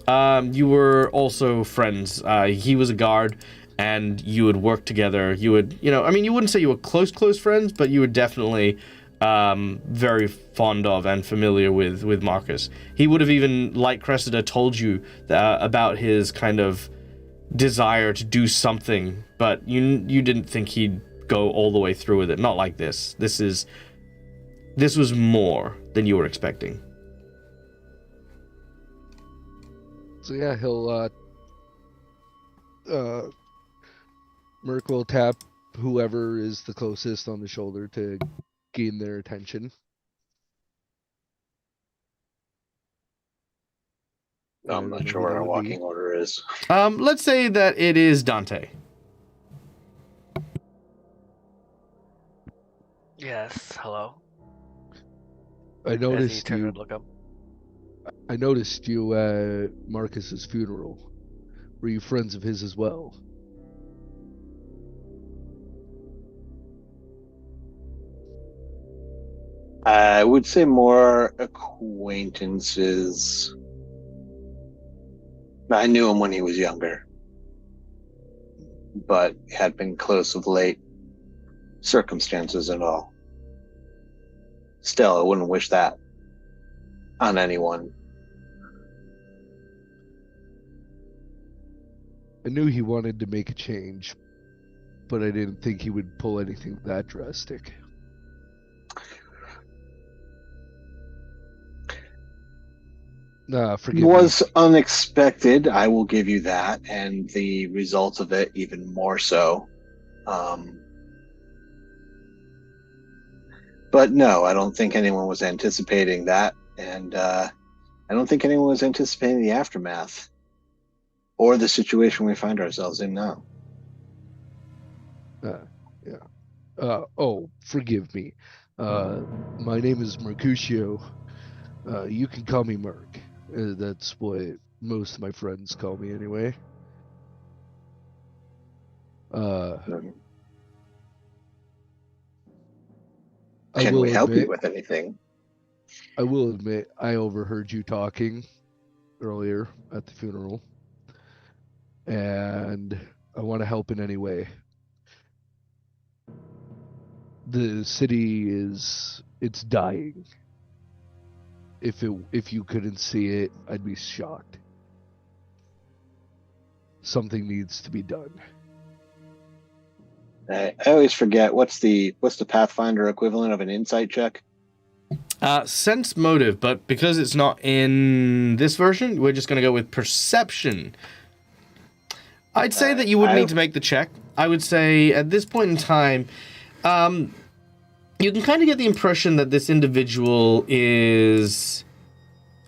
You were also friends. He was a guard, and you would work together. You would, you wouldn't say you were close friends, but you were definitely very fond of and familiar with Marcus. He would have even, like Cressida, told you about his kind of desire to do something, but you didn't think he'd go all the way through with it. Not like this. This was more than you were expecting. So yeah, he'll Merc will tap whoever is the closest on the shoulder to gain their attention. I'm not sure what our walking order is. Let's say that it is Dante. Yes, hello. I noticed As he you. turned to look up. I noticed you at Marcus's funeral. Were you friends of his as well? I would say more acquaintances. I knew him when he was younger, but had been close of late, circumstances and all. Still, I wouldn't wish that on anyone. I knew he wanted to make a change, but I didn't think he would pull anything that drastic. Forgive Was me. unexpected, I will give you that, and the results of it even more so. But no, I don't think anyone was anticipating that, and I don't think anyone was anticipating the aftermath or the situation we find ourselves in now. Forgive me. My name is Mercutio. You can call me Merc. That's what most of my friends call me anyway. Can we help you with anything? I will admit, I overheard you talking earlier at the funeral, and I want to help in any way. The city it's dying. If you couldn't see it, I'd be shocked. Something needs to be done. I always forget what's the Pathfinder equivalent of an insight check? Sense motive, but because it's not in this version, we're just going to go with perception. I'd say that you wouldn't need to make the check. I would say at this point in time, you can kind of get the impression that this individual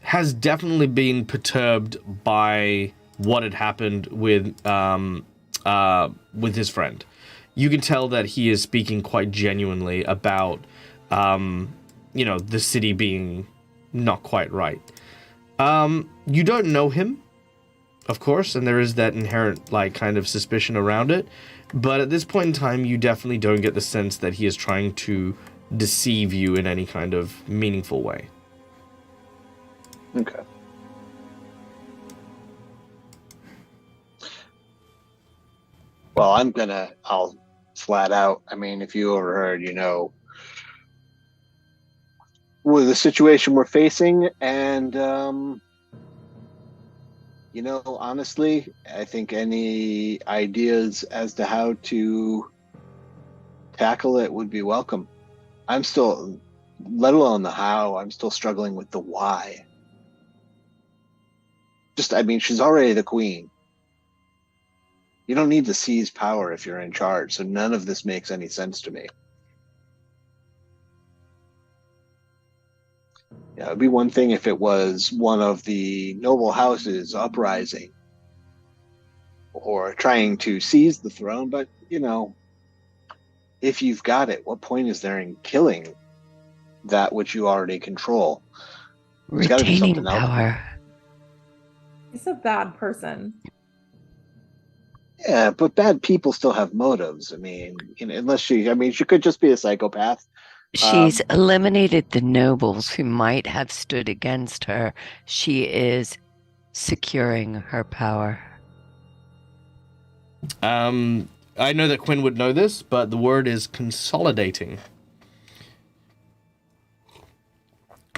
has definitely been perturbed by what had happened with his friend. You can tell that he is speaking quite genuinely about, the city being not quite right. You don't know him, of course, and there is that inherent, kind of suspicion around it. But at this point in time, you definitely don't get the sense that he is trying to deceive you in any kind of meaningful way. Okay. Well, I'll flat out. I mean, if you overheard, with the situation we're facing, and honestly, I think any ideas as to how to tackle it would be welcome. I'm still, let alone the how, I'm still struggling with the why. She's already the queen. You don't need to seize power if you're in charge, so none of this makes any sense to me. Yeah, it'd be one thing if it was one of the noble houses uprising or trying to seize the throne, but, if you've got it, what point is there in killing that which you already control? There's got to be Retaining something else. power. He's a bad person. Yeah, but bad people still have motives. I mean, unless she could just be a psychopath. She's eliminated the nobles who might have stood against her. She is securing her power. I know that Quinn would know this, but the word is consolidating.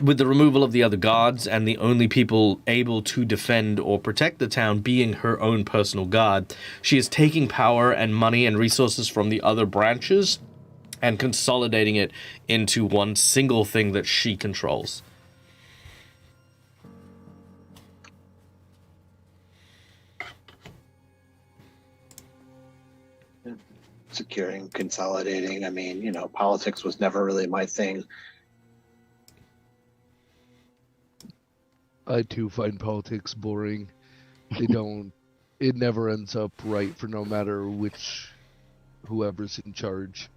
With the removal of the other guards and the only people able to defend or protect the town being her own personal guard, she is taking power and money and resources from the other branches and consolidating it into one single thing that she controls. Securing, consolidating. I mean, politics was never really my thing. I too find politics boring. It never ends up right for no matter whoever's in charge.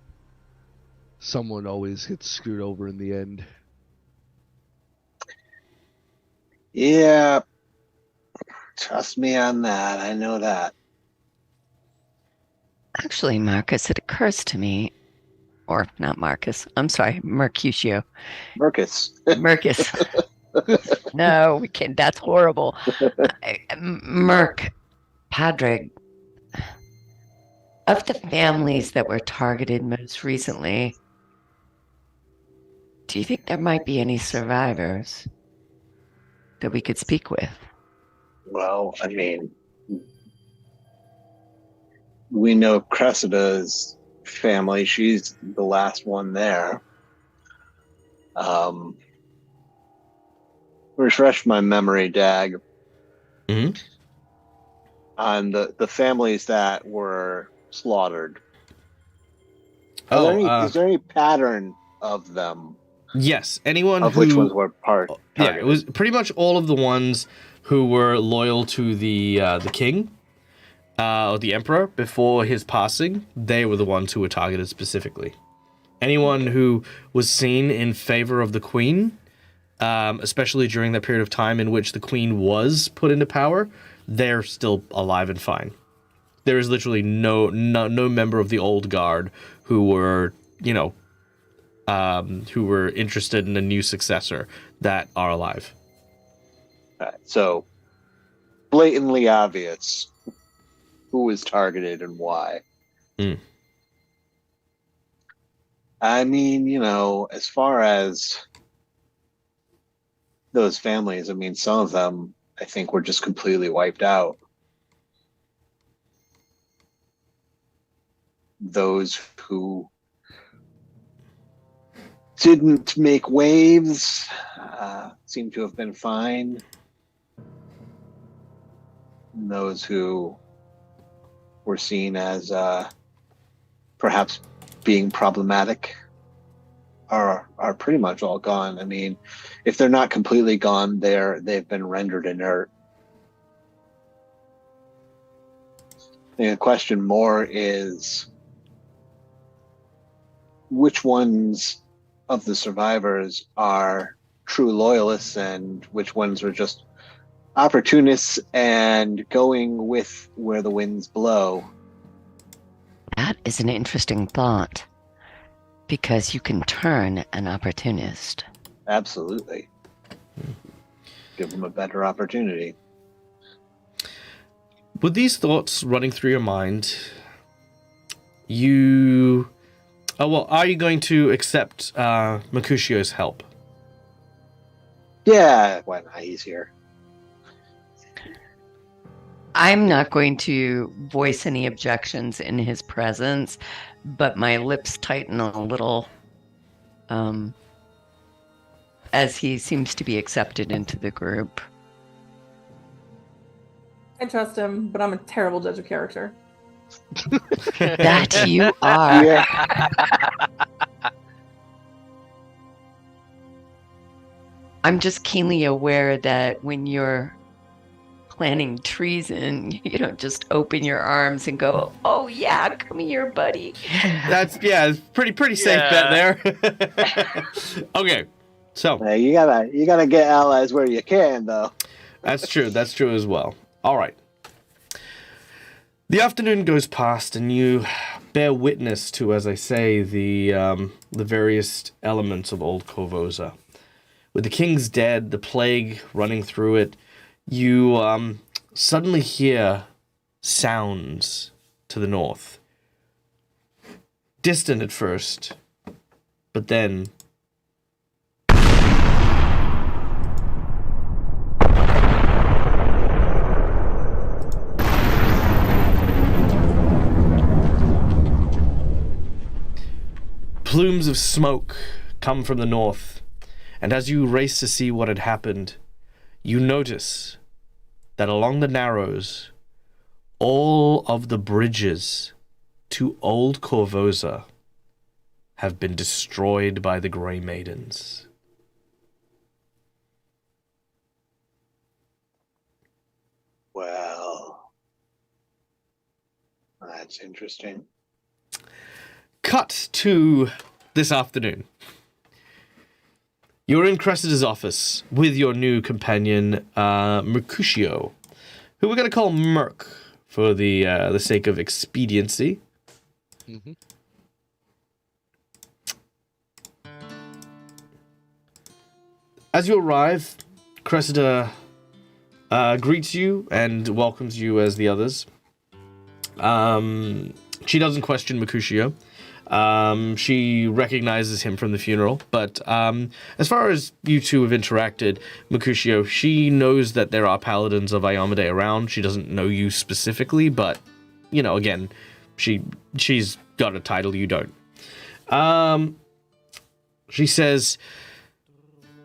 Someone always gets screwed over in the end. Yeah, trust me on that. I know that. Actually, Marcus, it occurs to me, or not Marcus, I'm sorry, Mercutio. Marcus. Mercus. No, we can't. That's horrible. Merc, Padre, of the families that were targeted most recently, do you think there might be any survivors that we could speak with? Well, I mean, we know Cressida's family. She's the last one there. Refresh my memory, Dag. Mm-hmm. On the families that were slaughtered. Is there any pattern of them? Yes, anyone of who... which ones were targeted? Yeah, it was pretty much all of the ones who were loyal to the king, or the emperor, before his passing. They were the ones who were targeted specifically. Anyone who was seen in favor of the queen, especially during that period of time in which the queen was put into power, they're still alive and fine. There is literally no member of the old guard who were, who were interested in a new successor that are alive. Right, so, blatantly obvious who was targeted and why. Mm. I mean, as far as those families, I mean, some of them, I think, were just completely wiped out. Those who didn't make waves seem to have been fine. And those who were seen as perhaps being problematic are pretty much all gone. I mean, if they're not completely gone, they've been rendered inert. I think the question more is which ones of the survivors are true loyalists and which ones are just opportunists and going with where the winds blow. That is an interesting thought, because you can turn an opportunist. Absolutely. Give them a better opportunity. With these thoughts running through your mind, you... Oh, well, are you going to accept Mercutio's help? Yeah, why not? He's here. I'm not going to voice any objections in his presence, but my lips tighten a little as he seems to be accepted into the group. I trust him, but I'm a terrible judge of character. That you are. Yeah. I'm just keenly aware that when you're planning treason, you don't just open your arms and go, "Oh yeah, come here, buddy." That's pretty safe bet there. Okay, so You gotta get allies where you can, though. that's true as well. All right. The afternoon goes past, and you bear witness to, as I say, the various elements of Old Korvosa. With the king's dead, the plague running through it, you suddenly hear sounds to the north. Distant at first, but then... plumes of smoke come from the north, and as you race to see what had happened, you notice that along the Narrows, all of the bridges to Old Korvosa have been destroyed by the Grey Maidens. Well, that's interesting. Cut to this afternoon. You're in Cressida's office with your new companion, Mercutio, who we're going to call Merc for the sake of expediency. Mm-hmm. As you arrive, Cressida greets you and welcomes you as the others. She doesn't question Mercutio. She recognizes him from the funeral, but as far as you two have interacted, Mercutio, she knows that there are paladins of Iomade around. She doesn't know you specifically, but, you know, again, she's got a title you don't. She says,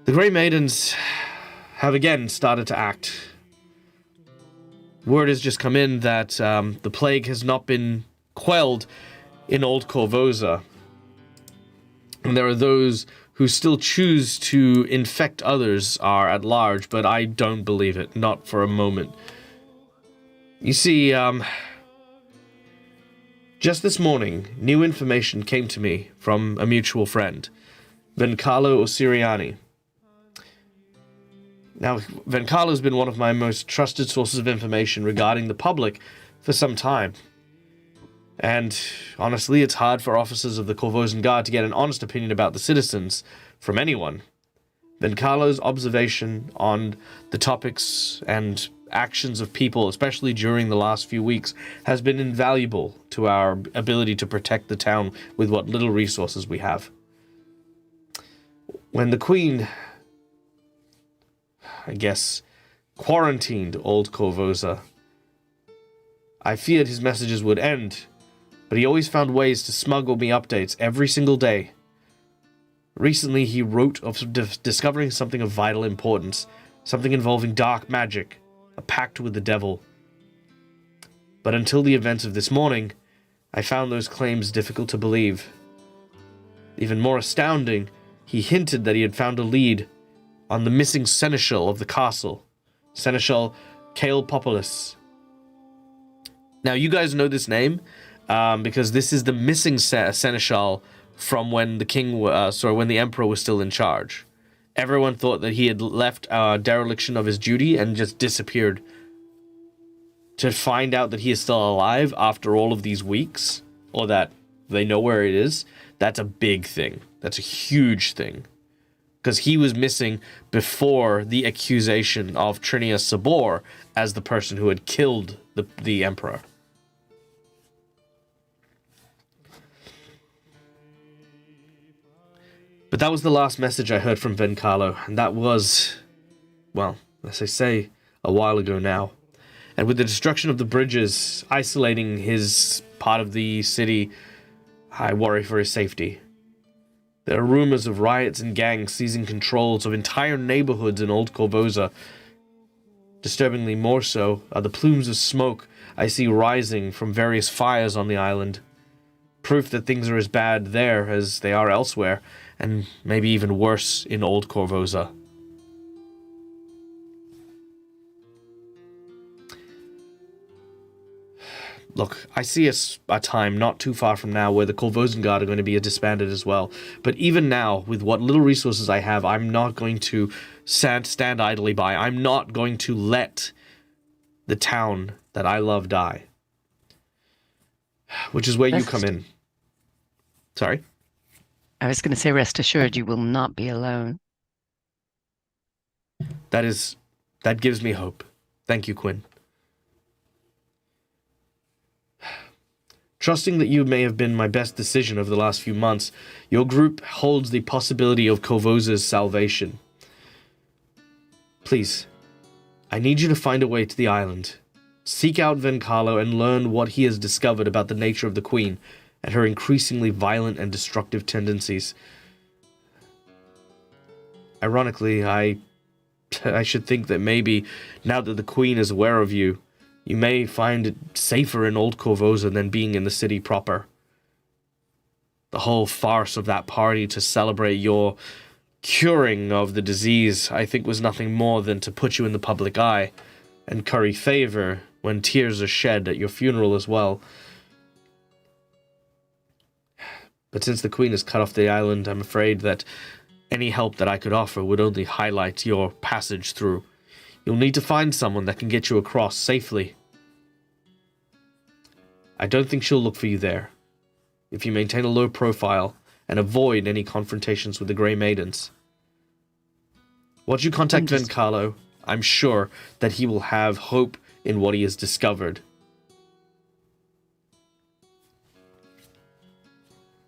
the Grey Maidens have again started to act. Word has just come in that the plague has not been quelled in Old Korvosa. And there are those who still choose to infect others are at large, but I don't believe it, not for a moment. You see, just this morning, new information came to me from a mutual friend, Vencalo Osiriani. Now, Vencalo's been one of my most trusted sources of information regarding the public for some time. And honestly, it's hard for officers of the Korvosan Guard to get an honest opinion about the citizens from anyone. Vencalo's observation on the topics and actions of people, especially during the last few weeks, has been invaluable to our ability to protect the town with what little resources we have. When the Queen, I guess, quarantined Old Korvosa, I feared his messages would end, but he always found ways to smuggle me updates every single day. Recently, he wrote of discovering something of vital importance, something involving dark magic, a pact with the devil. But until the events of this morning, I found those claims difficult to believe. Even more astounding, he hinted that he had found a lead on the missing seneschal of the castle, Seneschal Cale Populus. Now, you guys know this name, because this is the missing seneschal from when when the emperor was still in charge. Everyone thought that he had left dereliction of his duty and just disappeared. To find out that he is still alive after all of these weeks, or that they know where it is, that's a big thing. That's a huge thing. Because he was missing before the accusation of Trinia Sabor as the person who had killed the emperor. But that was the last message I heard from Vencalo, and that was, well, as I say, a while ago now. And with the destruction of the bridges, isolating his part of the city, I worry for his safety. There are rumors of riots and gangs seizing controls of entire neighborhoods in Old Korvosa. Disturbingly more so are the plumes of smoke I see rising from various fires on the island. Proof that things are as bad there as they are elsewhere, and maybe even worse in Old Korvosa. Look, I see a time not too far from now where the Korvosan Guard are going to be disbanded as well. But even now, with what little resources I have, I'm not going to stand idly by. I'm not going to let the town that I love die. Which is where you come in. Sorry? I was going to say, rest assured, you will not be alone. That gives me hope. Thank you, Quinn. Trusting that you may have been my best decision over the last few months, your group holds the possibility of Korvosa's salvation. Please, I need you to find a way to the island. Seek out Vencalo and learn what he has discovered about the nature of the Queen and her increasingly violent and destructive tendencies. Ironically, I should think that maybe, now that the Queen is aware of you, you may find it safer in Old Korvosa than being in the city proper. The whole farce of that party to celebrate your curing of the disease, I think, was nothing more than to put you in the public eye and curry favor when tears are shed at your funeral as well. But since the Queen has cut off the island, I'm afraid that any help that I could offer would only highlight your passage through. You'll need to find someone that can get you across safely. I don't think she'll look for you there. If you maintain a low profile and avoid any confrontations with the Grey Maidens. Once you contact Vencalo, I'm sure that he will have hope in what he has discovered.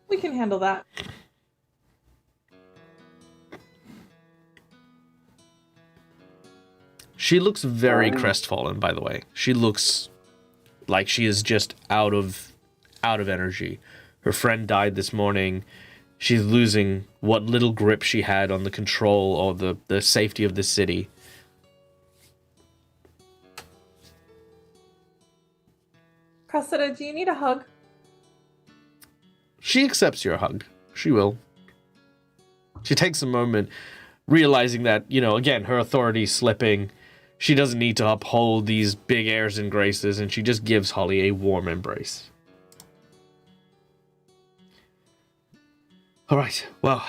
We can handle that. She looks very crestfallen, by the way. She looks like she is just out of energy. Her friend died this morning. She's losing what little grip she had on the control or the safety of the city. Cressida, do you need a hug? She accepts your hug. She will. She takes a moment, realizing that, again, her authority slipping. She doesn't need to uphold these big airs and graces, and she just gives Holly a warm embrace. All right. Well,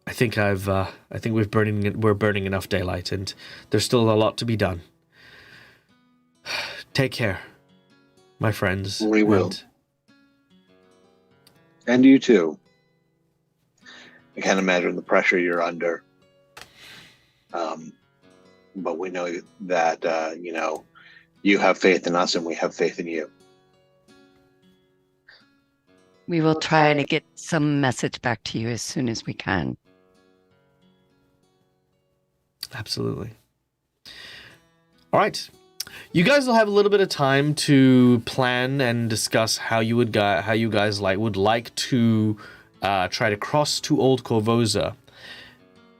I think we're burning enough daylight, and there's still a lot to be done. Take care, my friends. We will. And you too. I can't imagine the pressure you're under. But we know that, you have faith in us and we have faith in you. We will try to get some message back to you as soon as we can. Absolutely. All right. You guys will have a little bit of time to plan and discuss how you guys would like to try to cross to Old Korvosa.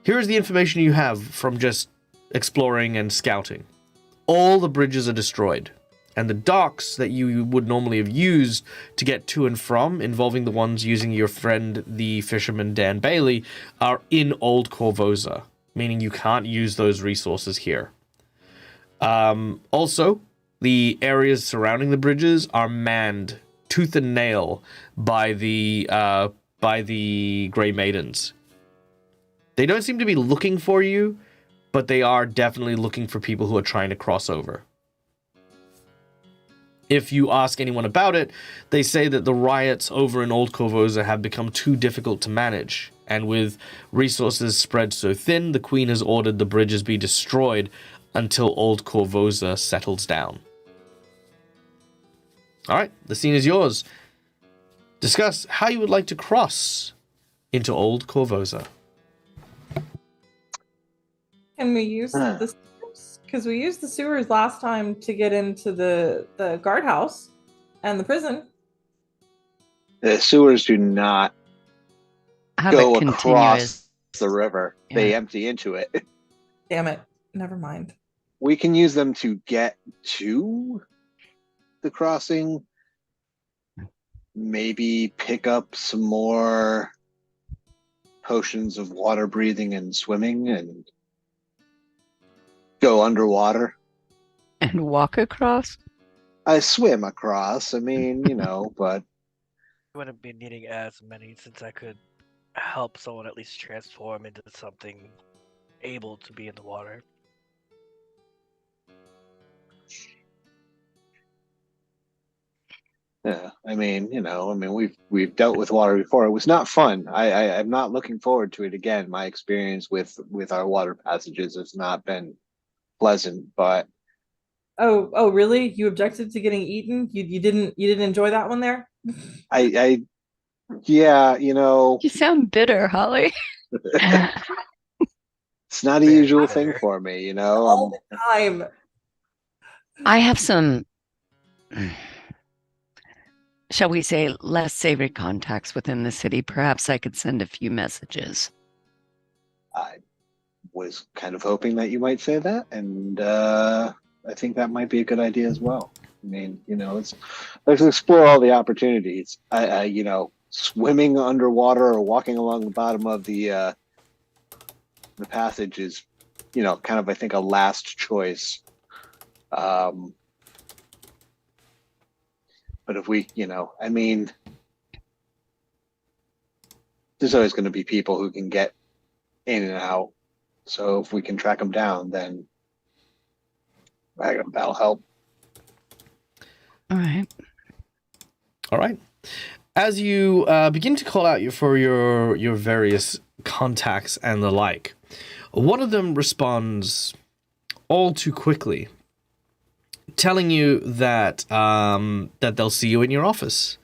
Here is the information you have from just exploring and scouting. All the bridges are destroyed, and the docks that you would normally have used to get to and from, involving the ones using your friend the fisherman Dan Bailey, are in Old Korvosa, meaning you can't use those resources here. Also, the areas surrounding the bridges are manned tooth and nail by the Grey Maidens. They don't seem to be looking for you, but they are definitely looking for people who are trying to cross over. If you ask anyone about it, they say that the riots over in Old Korvosa have become too difficult to manage, and with resources spread so thin, the Queen has ordered the bridges be destroyed until Old Korvosa settles down. All right, the scene is yours. Discuss how you would like to cross into Old Korvosa. Can we use the sewers? Because we used the sewers last time to get into the guardhouse and the prison. The sewers do not Have go a across continuous. the river. Yeah. They empty into it. Damn it. Never mind. We can use them to get to the crossing. Maybe pick up some more potions of water breathing and swimming and go underwater. And walk across? I swim across. I mean, but I wouldn't be needing as many since I could help someone at least transform into something able to be in the water. yeah, we've dealt with water before. It was not fun. I'm not looking forward to it again. My experience with our water passages has not been pleasant, but Oh, really? You objected to getting eaten? You didn't enjoy that one there? yeah, You sound bitter, Holly. it's not a Very usual bitter. thing for me, All the time. I have some, shall we say, less savory contacts within the city. Perhaps I could send a few messages. I was kind of hoping that you might say that, and I think that might be a good idea as well. I mean, let's explore all the opportunities. Swimming underwater or walking along the bottom of the passage is, kind of, I think, a last choice. But if we, there's always going to be people who can get in and out. So if we can track them down, then that'll help. All right. All right. As you begin to call out for your various contacts and the like, one of them responds all too quickly, telling you that that they'll see you in your office.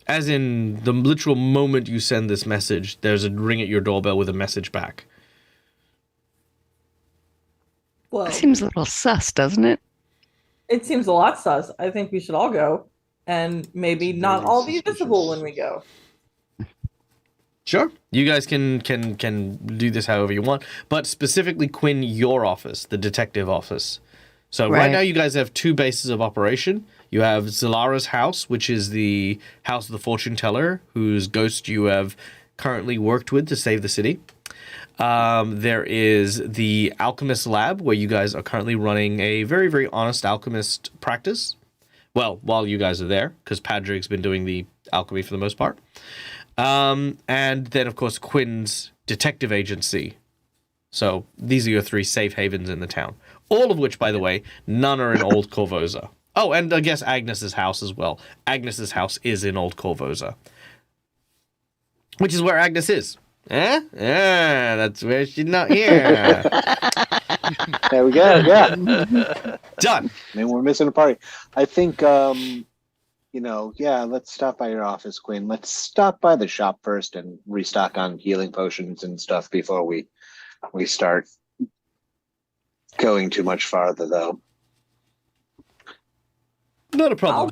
As in, the literal moment you send this message, there's a ring at your doorbell with a message back. Well, That seems a little sus, doesn't it? it seems a lot sus. I think we should all go, and maybe It's not very all be suspicious. visible when we go. Sure. You guys can do this however you want, but specifically, Quinn, your office, the detective office. So right Right. now you guys have two bases of operation. You have Zalara's house, which is the house of the fortune teller, whose ghost you have currently worked with to save the city. There is the alchemist lab, where you guys are currently running a very, very honest alchemist practice. Well, while you guys are there, because Padraig's been doing the alchemy for the most part. And then, of course, Quinn's detective agency. So these are your three safe havens in the town. All of which, by the way, none are in Old Korvosa. Oh, and I guess Agnes's house as well. Agnes's house is in Old Korvosa. Which is where Agnes is. Eh? Yeah, that's where she's not here. There we go. Yeah. Done. I mean, we're missing a party. I think, let's stop by your office, Quinn. Let's stop by the shop first and restock on healing potions and stuff before we start going too much farther, though. Not a problem.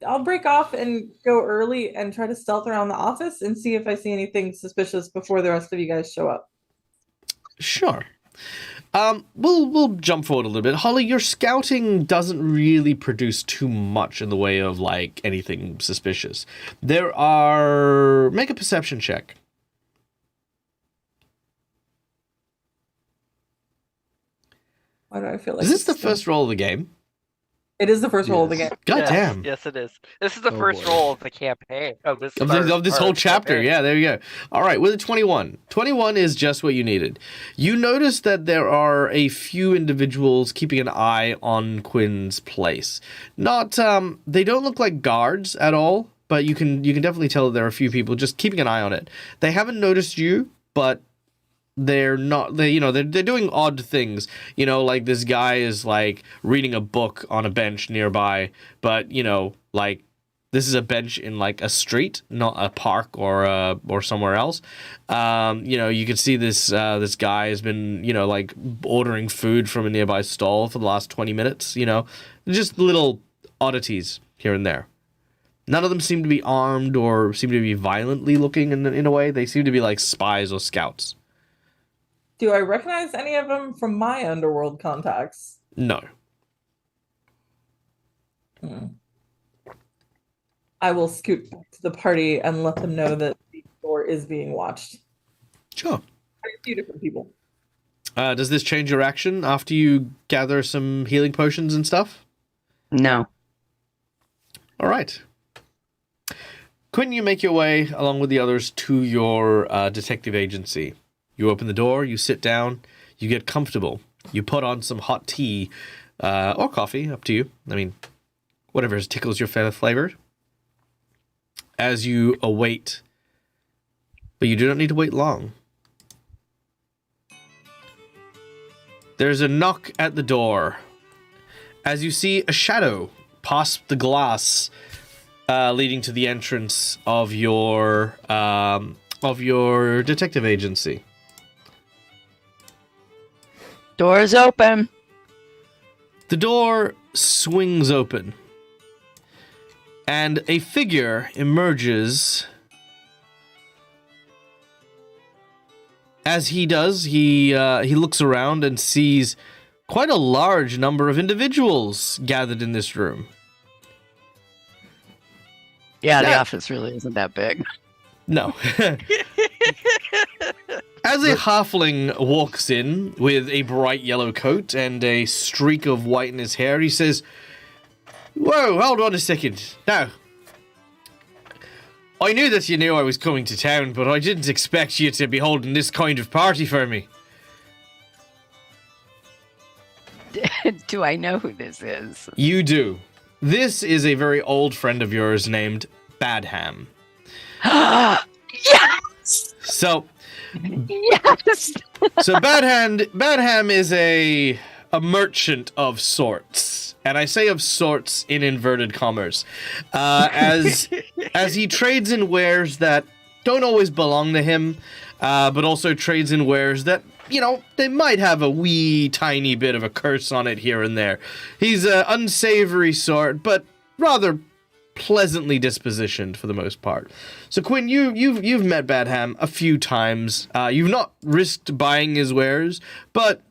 I'll break off and go early and try to stealth around the office and see if I see anything suspicious before the rest of you guys show up. Sure. We'll jump forward a little bit. Holly, your scouting doesn't really produce too much in the way of like anything suspicious. Make a perception check. Why do I feel like Is this the it's- first roll of the game? It is the first roll of the Yes. game. God Yes, damn. Yes, it is. This is the Oh, first boy. roll of the campaign. Of this Of part this whole of the chapter. campaign. Yeah, there you go. All right, with a 21. 21 is just what you needed. You notice that there are a few individuals keeping an eye on Quinn's place. Not, they don't look like guards at all, but you can definitely tell that there are a few people just keeping an eye on it. They haven't noticed you, but they're not, they're doing odd things. Like this guy is like reading a book on a bench nearby, but like this is a bench in like a street, not a park or somewhere else. You can see this guy has been like ordering food from a nearby stall for the last 20 minutes. Just little oddities here and there. None of them seem to be armed or seem to be violently looking in a way. They seem to be like spies or scouts. Do I recognize any of them from my underworld contacts? No. I will scoot to the party and let them know that the door is being watched. Sure. A few different people. Does this change your action after you gather some healing potions and stuff? No. All right. Quinn, you make your way, along with the others, to your detective agency. You open the door, you sit down, you get comfortable. You put on some hot tea or coffee, up to you. I mean, whatever tickles your flavor. As you await, but you do not need to wait long. There's a knock at the door. As you see a shadow past the glass leading to the entrance of your detective agency. Door's open. The door swings open, and a figure emerges. As he does, he looks around and sees quite a large number of individuals gathered in this room. Yeah, the office really isn't that big. No. As a halfling walks in with a bright yellow coat and a streak of white in his hair, he says, "Whoa, hold on a second. Now, I knew that you knew I was coming to town, but I didn't expect you to be holding this kind of party for me." Do I know who this is? You do. This is a very old friend of yours named Badham. Yes! So, Yes! so Badham is a merchant of sorts. And I say of sorts in inverted commas. As he trades in wares that don't always belong to him, but also trades in wares that, they might have a wee tiny bit of a curse on it here and there. He's an unsavory sort, but rather pleasantly dispositioned for the most part. So Quinn, you've met Badham a few times. You've not risked buying his wares, but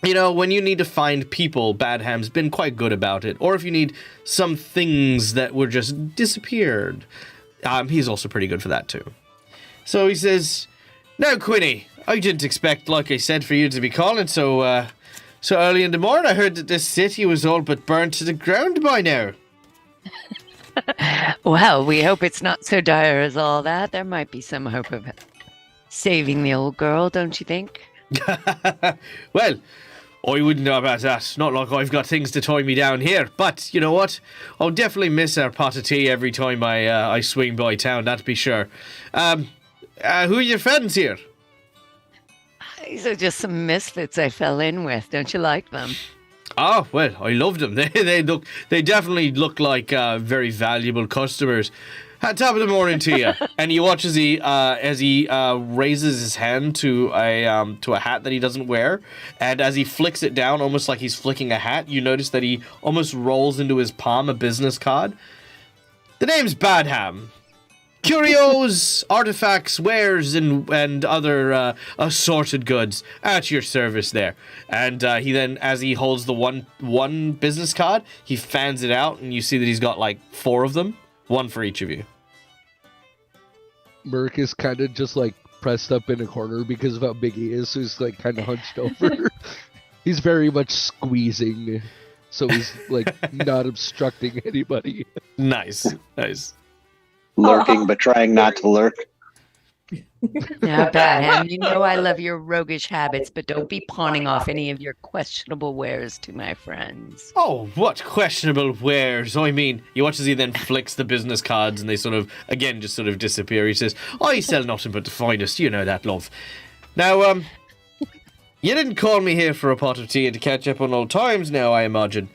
when you need to find people, Badham's been quite good about it. Or if you need some things that were just disappeared, he's also pretty good for that too. So he says, "Now, Quinny, I didn't expect, like I said, for you to be calling so early in the morning. I heard that this city was all but burned to the ground by now." Well, we hope it's not so dire as all that. There might be some hope of saving the old girl, don't you think? Well, I wouldn't know about that. Not like I've got things to tie me down here. But you know what? I'll definitely miss our pot of tea every time I swing by town, that'd be sure. Who are your friends here? These are just some misfits I fell in with. Don't you like them? Oh, well, I love them. They definitely look like very valuable customers. Top of the morning to you. And you watch as he raises his hand to a hat that he doesn't wear, and as he flicks it down, almost like he's flicking a hat, you notice that he almost rolls into his palm a business card. "The name's Badham. Curios, artifacts, wares, and other assorted goods at your service there." And he then, as he holds the one business card, he fans it out, and you see that he's got like 4 of them. One for each of you. Merc is kind of just like pressed up in a corner because of how big he is, so he's like kind of hunched over. He's very much squeezing, so he's like not obstructing anybody. Nice. Lurking, but trying not to lurk. Now, Badham, you know I love your roguish habits, but don't be pawning off any of your questionable wares to my friends. Oh, what questionable wares? I mean, you watch as he then flicks the business cards and they sort of, again, just sort of disappear. He says, "I sell nothing but the finest, you know that, love. Now, you didn't call me here for a pot of tea and to catch up on old times now, I imagine.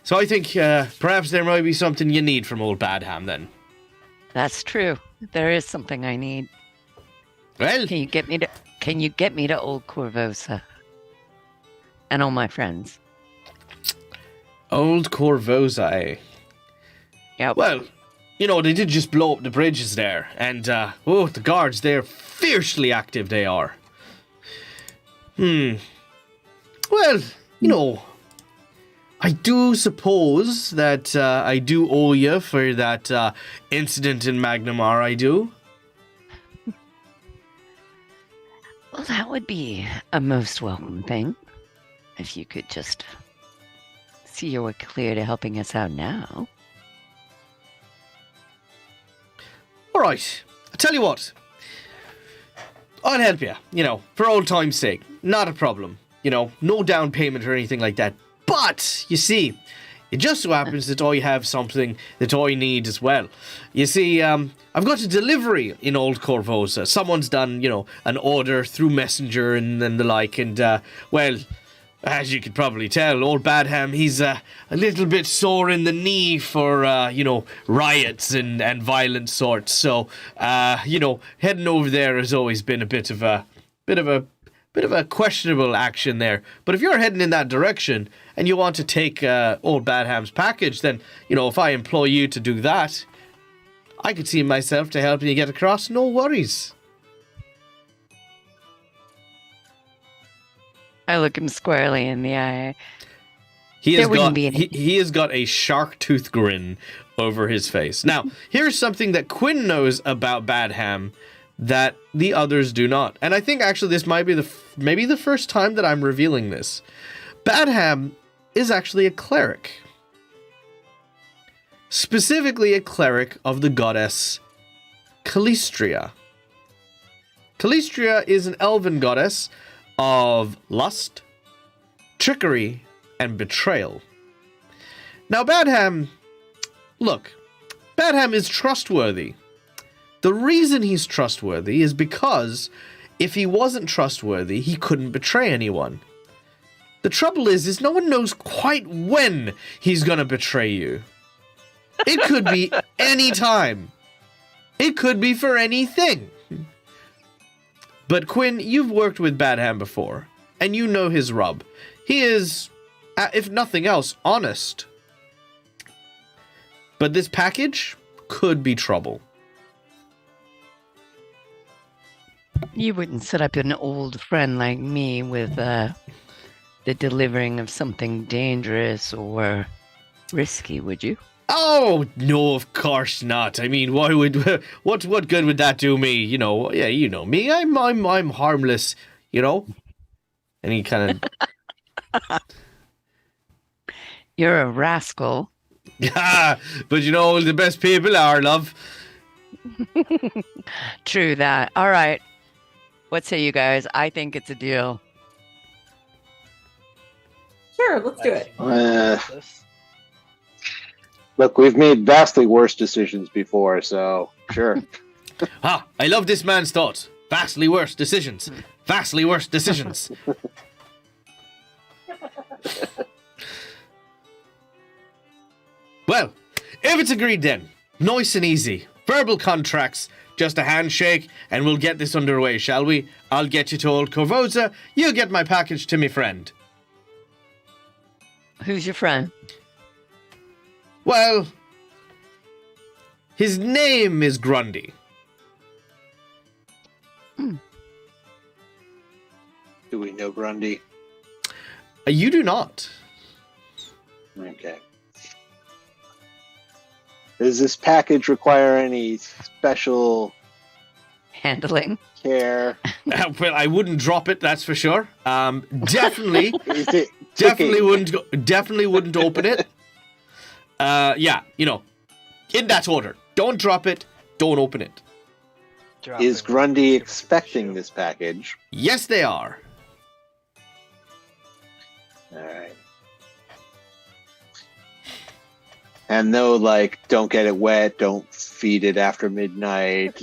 So I think perhaps there might be something you need from old Badham then. That's true. There is something I need. Well, Can you get me to Old Korvosa? And all my friends. Old Korvosa, eh? Yeah. Well, you know, they did just blow up the bridges there. And, the guards, they're fiercely active, they are. Well, you know, I do suppose that I do owe you for that incident in Magnamar, I do. Well, that would be a most welcome thing. If you could just see you were clear to helping us out now. All right, I tell you what. I'll help you, you know, for old time's sake. Not a problem. You know, no down payment or anything like that. But, you see, it just so happens that I have something that I need as well. You see, I've got a delivery in Old Korvosa. Someone's done, you know, an order through Messenger and the like. And, well, as you could probably tell, old Badham, he's a little bit sore in the knee for, you know, riots and violent sorts. So, you know, heading over there has always been a bit of a questionable action there. But if you're heading in that direction and you want to take old Badham's package, then, you know, if I employ you to do that, I could see myself to helping you get across. No worries. I look him squarely in the eye. He There has wouldn't got be any- he has got a shark tooth grin over his face. Now, here's something that Quinn knows about Badham that the others do not. And I think actually this might be maybe the first time that I'm revealing this. Badham is actually a cleric. Specifically a cleric of the goddess Calistria. Calistria is an elven goddess of lust, trickery, and betrayal. Now, Badham is trustworthy. The reason he's trustworthy is because if he wasn't trustworthy, he couldn't betray anyone. The trouble is no one knows quite when he's gonna betray you. It could be any time. It could be for anything. But Quinn, you've worked with Badham before, and you know his rub. He is, if nothing else, honest. But this package could be trouble. You wouldn't set up an old friend like me with the delivering of something dangerous or risky, would you? Oh, no, of course not. I mean, why would what good would that do me? You know, yeah, you know me. I'm harmless, you know. And he kind of You're a rascal. but you know, the best people are, love. True that. All right. What say you guys? I think it's a deal. Sure, let's do it. Look, we've made vastly worse decisions before, so sure. I love this man's thoughts. Vastly worse decisions. Vastly worse decisions. Well, if it's agreed then, nice and easy. Verbal contracts, just a handshake, and we'll get this underway, shall we? I'll get you to Old Korvosa, you get my package to me friend. Who's your friend? Well, his name is Grundy. Do we know Grundy? You do not. Okay. Does this package require any special Handling. care? Well, I wouldn't drop it, that's for sure. Definitely, Is it definitely wouldn't open it. Yeah, you know, in that order. Don't drop it, don't open it. Is Grundy expecting this package? Yes, they are. All right. And no, like, don't get it wet, don't feed it after midnight.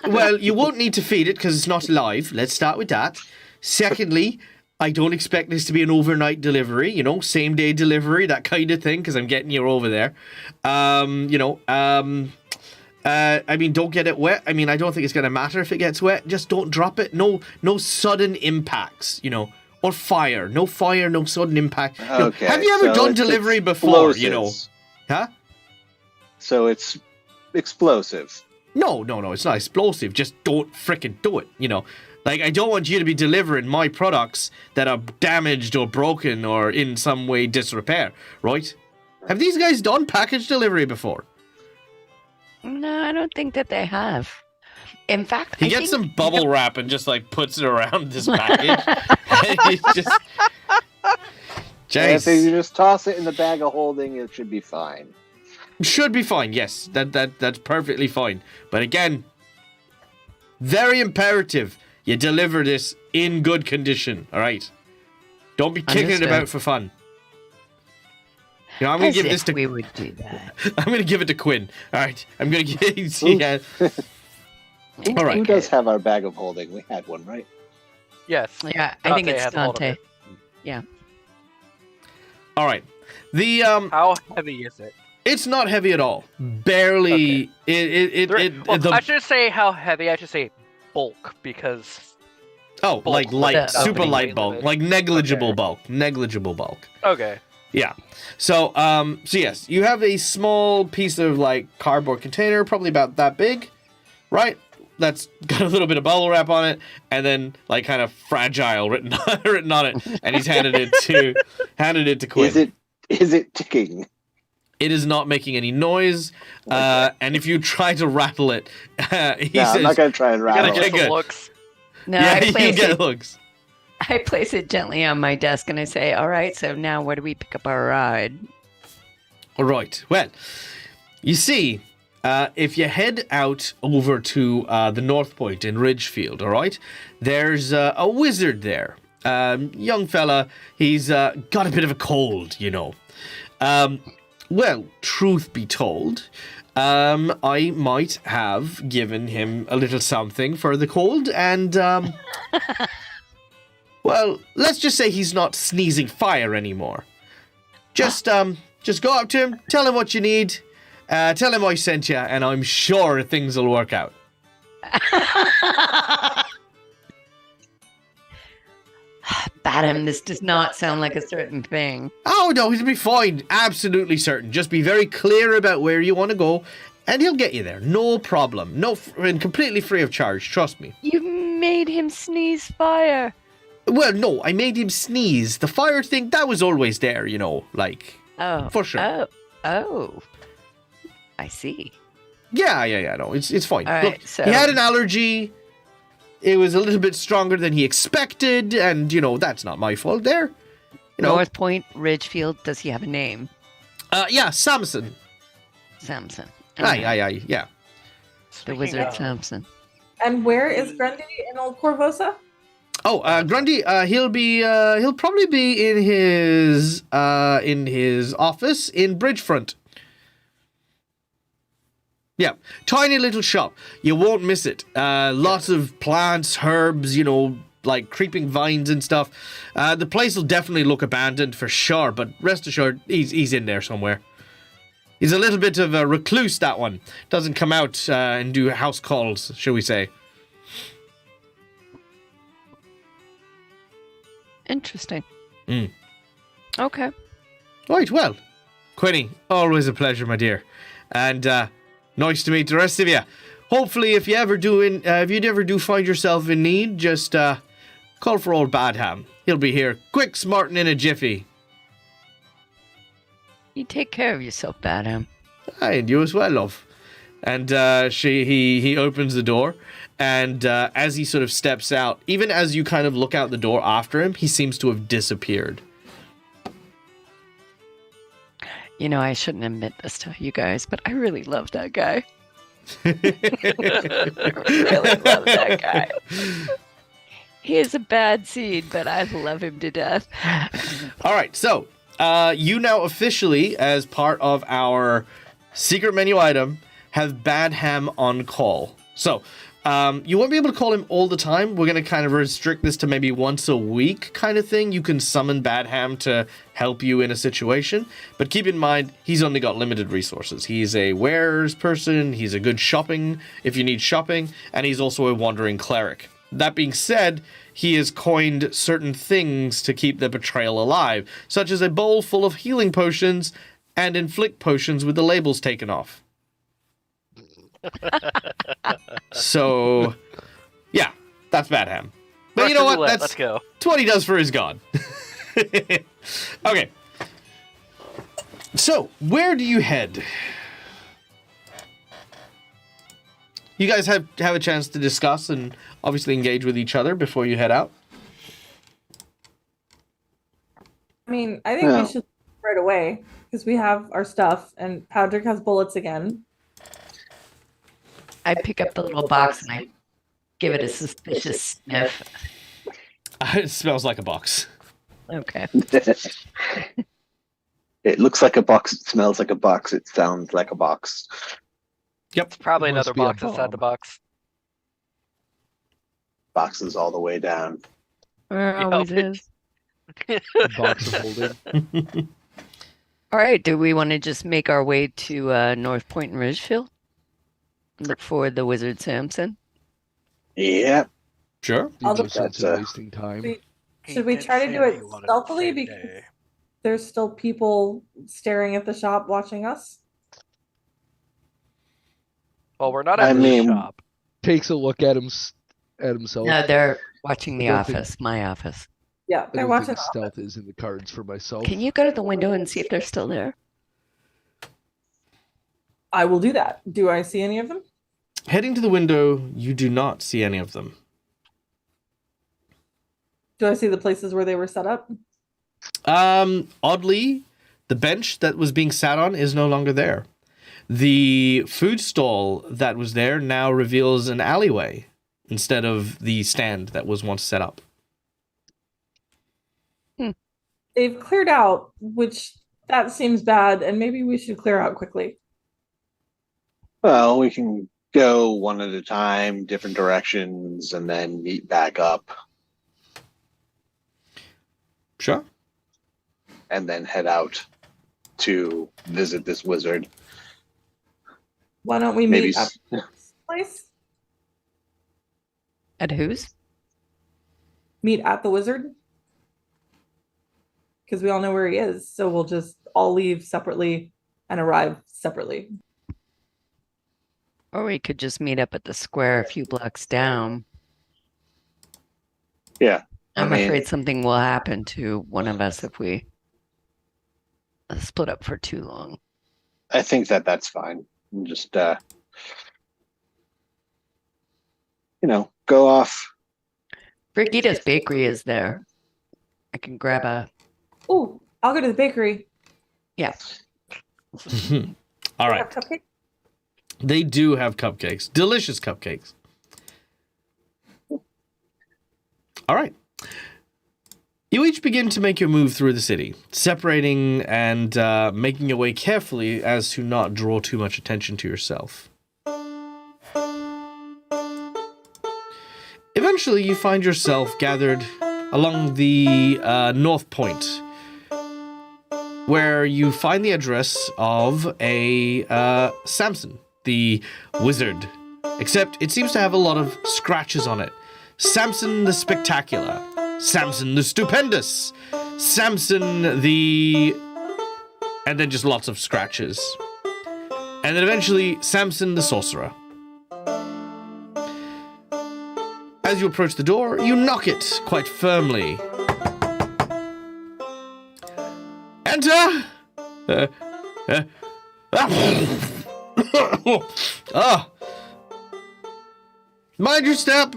Well, you won't need to feed it because it's not live. Let's start with that. Secondly, I don't expect this to be an overnight delivery, same day delivery, that kind of thing, because I'm getting you over there. I mean, don't get it wet. I mean, I don't think it's going to matter if it gets wet. Just don't drop it. No sudden impacts, or fire. No fire, no sudden impact. Okay, have you ever so done it's delivery before, explosives. Huh? So it's explosive. No, it's not explosive. Just don't frickin' do it, Like, I don't want you to be delivering my products that are damaged or broken or in some way disrepair, right? Have these guys done package delivery before? No, I don't think that they have. In fact, He gets some bubble wrap and just, like, puts it around this package. And he's just... If you Jeez. just toss it in the bag of holding, it should be fine. Should be fine, yes. That's perfectly fine. But again, very imperative you deliver this in good condition, all right? Don't be kicking it Understood. about for fun. I'm going As to give if this to... we would do that. I'm going to give it to Quinn. All right. I'm going to give... Yeah. All right. Who does have our bag of holding? We had one, right? Yes. Yeah, I think Dante it's had hold of Dante. it. All right. The How heavy is it? it's not heavy at all. Barely. I should say how heavy. I should say bulk because. Oh, bulk like light, Yeah. super Opening light weight bulk, limit. like negligible Okay. bulk, negligible bulk. Okay. Yeah. So yes, you have a small piece of like cardboard container, probably about that big, right? That's got a little bit of bubble wrap on it, and then like kind of fragile written on it, and he's handed it to Quinn. Is it ticking? It is not making any noise, and if you try to rattle it, he No, says, I'm not gonna try and Gotta rattle Okay, get it. good. some looks. No, "Yeah, I you place get it. looks." I place it gently on my desk and I say, "All right, so now where do we pick up our ride?" All right. Well, you see, if you head out over to the North Point in Ridgefield, all right, there's a wizard there. Young fella, he's got a bit of a cold, Well, truth be told, I might have given him a little something for the cold, and, well, let's just say he's not sneezing fire anymore. Just go up to him, tell him what you need, tell him I sent you, and I'm sure things will work out. Badham, this does not sound like a certain thing. Oh, no, he'll be fine. Absolutely certain. Just be very clear about where you want to go, and he'll get you there. No problem. And completely free of charge. Trust me. You made him sneeze fire. Well, no, I made him sneeze. The fire thing, that was always there, like, Oh. for sure. Oh. I see. Yeah, no, it's fine. All Look, right, so he had an allergy. It was a little bit stronger than he expected, and, that's not my fault there. North Point, Ridgefield, does he have a name? Yeah, Samson. Samson. Aye, yeah. The Speaking wizard of- Samson. And where is Grundy in Old Korvosa? Oh, Grundy, he'll probably be in his office in Bridgefront. Yeah, tiny little shop. You won't miss it. Lots of plants, herbs, like creeping vines and stuff. The place will definitely look abandoned for sure, but rest assured, he's in there somewhere. He's a little bit of a recluse, that one. Doesn't come out and do house calls, shall we say. Interesting. Mm. Okay. Right, well, Quinny, always a pleasure, my dear. And nice to meet the rest of you. Hopefully, if you ever do find yourself in need, just call for old Badham. He'll be here, quick, smart, and in a jiffy. You take care of yourself, Badham. Aye, and you as well, love. And he opens the door, and as he sort of steps out, even as you kind of look out the door after him, he seems to have disappeared. I shouldn't admit this to you guys, but I really love that guy. I really love that guy. He is a bad seed, but I love him to death. All right, so you now officially, as part of our secret menu item, have Bad Ham on call. So, you won't be able to call him all the time. We're going to kind of restrict this to maybe once a week kind of thing. You can summon Bad Ham to help you in a situation. But keep in mind, he's only got limited resources. He's a wares person. He's a good shopping if you need shopping. And he's also a wandering cleric. That being said, he has coined certain things to keep the betrayal alive, such as a bowl full of healing potions and inflict potions with the labels taken off. So, yeah, that's Bad Ham. But you know what? Let's go. That's what he does for his god. Okay. So, where do you head? You guys have a chance to discuss and obviously engage with each other before you head out. I mean, I think we should right away because we have our stuff and Patrick has bullets again. I pick up the little box and I give it a suspicious sniff. It smells like a box. Okay. It looks like a box. It smells like a box. It sounds like a box. Yep. It's probably Must another be a box inside the bomb. box. Boxes all the way down. There Yeah, always but- is. A box of holding. All right. Do we want to just make our way to North Point and Ridgefield? Look for the wizard Samson. Yeah. Sure. See I'll no look- sense That's, in wasting time. Should we did try to say do that it he wanted stealthily the same because day. there's still people staring at the shop watching us? Well, we're not I at the mean- shop. Takes a look at him at himself. No, they're watching the I don't think- office, my office. Yeah, I they're don't watching. think stealth is in the cards for myself. Can you go to the window and see if they're still there? I will do that. Do I see any of them? Heading to the window, you do not see any of them. Do I see the places where they were set up? Oddly, the bench that was being sat on is no longer there. The food stall that was there now reveals an alleyway instead of the stand that was once set up. They've cleared out, which that seems bad, and maybe we should clear out quickly. Well, we can go one at a time, different directions, and then meet back up, Sure. and then head out to visit this wizard. Why don't we Maybe meet at this place? At whose? Meet at the wizard? Because we all know where he is, so we'll just all leave separately and arrive separately. Or we could just meet up at the square a few blocks down. Yeah. I'm I mean- afraid something will happen to one of us if we split up for too long. I think that's fine. Just go off. Brigida's bakery is there. I can grab a. Oh, I'll go to the bakery. Yeah. All They right. have cupcakes? They do have cupcakes. Delicious cupcakes. All right. You each begin to make your move through the city, separating and making your way carefully as to not draw too much attention to yourself. Eventually, you find yourself gathered along the North Point, where you find the address of a Samson, the wizard. Except it seems to have a lot of scratches on it. Samson the Spectacular. Samson the Stupendous. Samson the... And then just lots of scratches. And then eventually, Samson the Sorcerer. As you approach the door, you knock it quite firmly. Enter! Ah! Mind your step!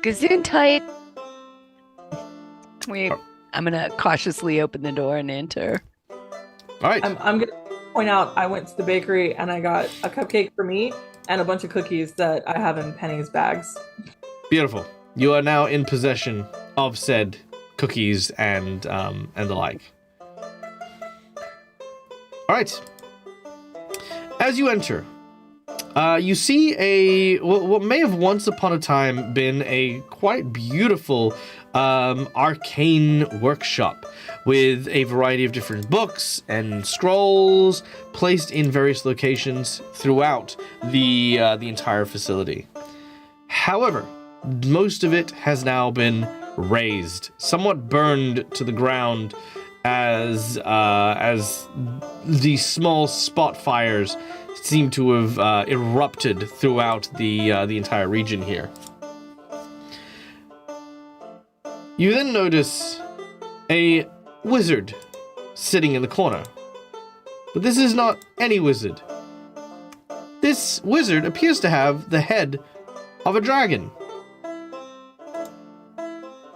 Gesundheit. I'm gonna cautiously open the door and enter. Alright, I'm gonna point out I went to the bakery and I got a cupcake for me and a bunch of cookies that I have in Penny's bags. beautiful. You are now in possession of said cookies and the like. All right. As you enter, you see what may have once upon a time been a quite beautiful arcane workshop with a variety of different books and scrolls placed in various locations throughout the entire facility. However, most of it has now been razed, somewhat burned to the ground as these small spot fires seem to have erupted throughout the entire region here. You then notice a wizard sitting in the corner. But this is not any wizard. This wizard appears to have the head of a dragon.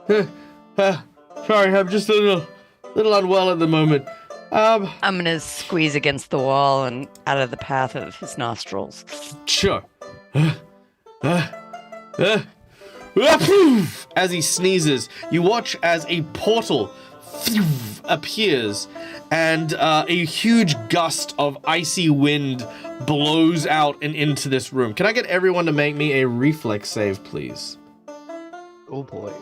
Sorry, I'm just a little unwell at the moment. I'm gonna squeeze against the wall and out of the path of his nostrils. Sure. As he sneezes, you watch as a portal appears and a huge gust of icy wind blows out and into this room. Can I get everyone to make me a reflex save, please? Oh boy.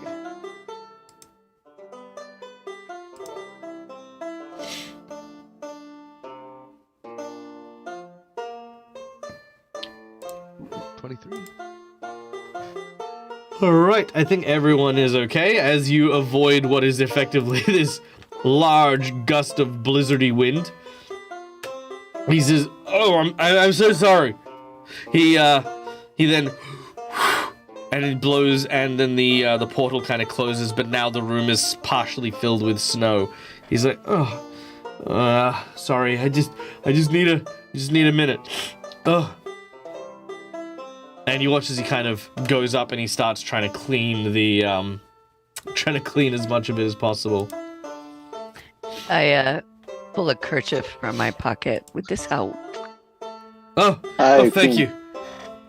All right, I think everyone is okay as you avoid what is effectively this large gust of blizzardy wind. He says, "Oh, I'm so sorry." He then and it blows, and then the portal kind of closes, but now the room is partially filled with snow. He's like, "Oh, sorry. I just need a minute." Oh. And you watch as he kind of goes up and he starts trying to clean as much of it as possible. I pull a kerchief from my pocket. Would this help? Oh, thank you.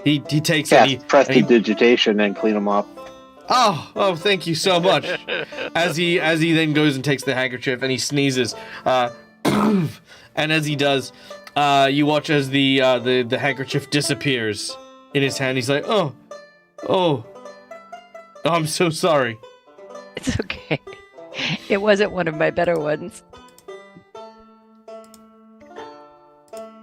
He takes it. Prestidigitation and clean them up. Oh, thank you so much. As he then goes and takes the handkerchief and he sneezes, and as he does, you watch as the handkerchief disappears in his hand. He's like, oh, I'm so sorry. It's okay. It wasn't one of my better ones.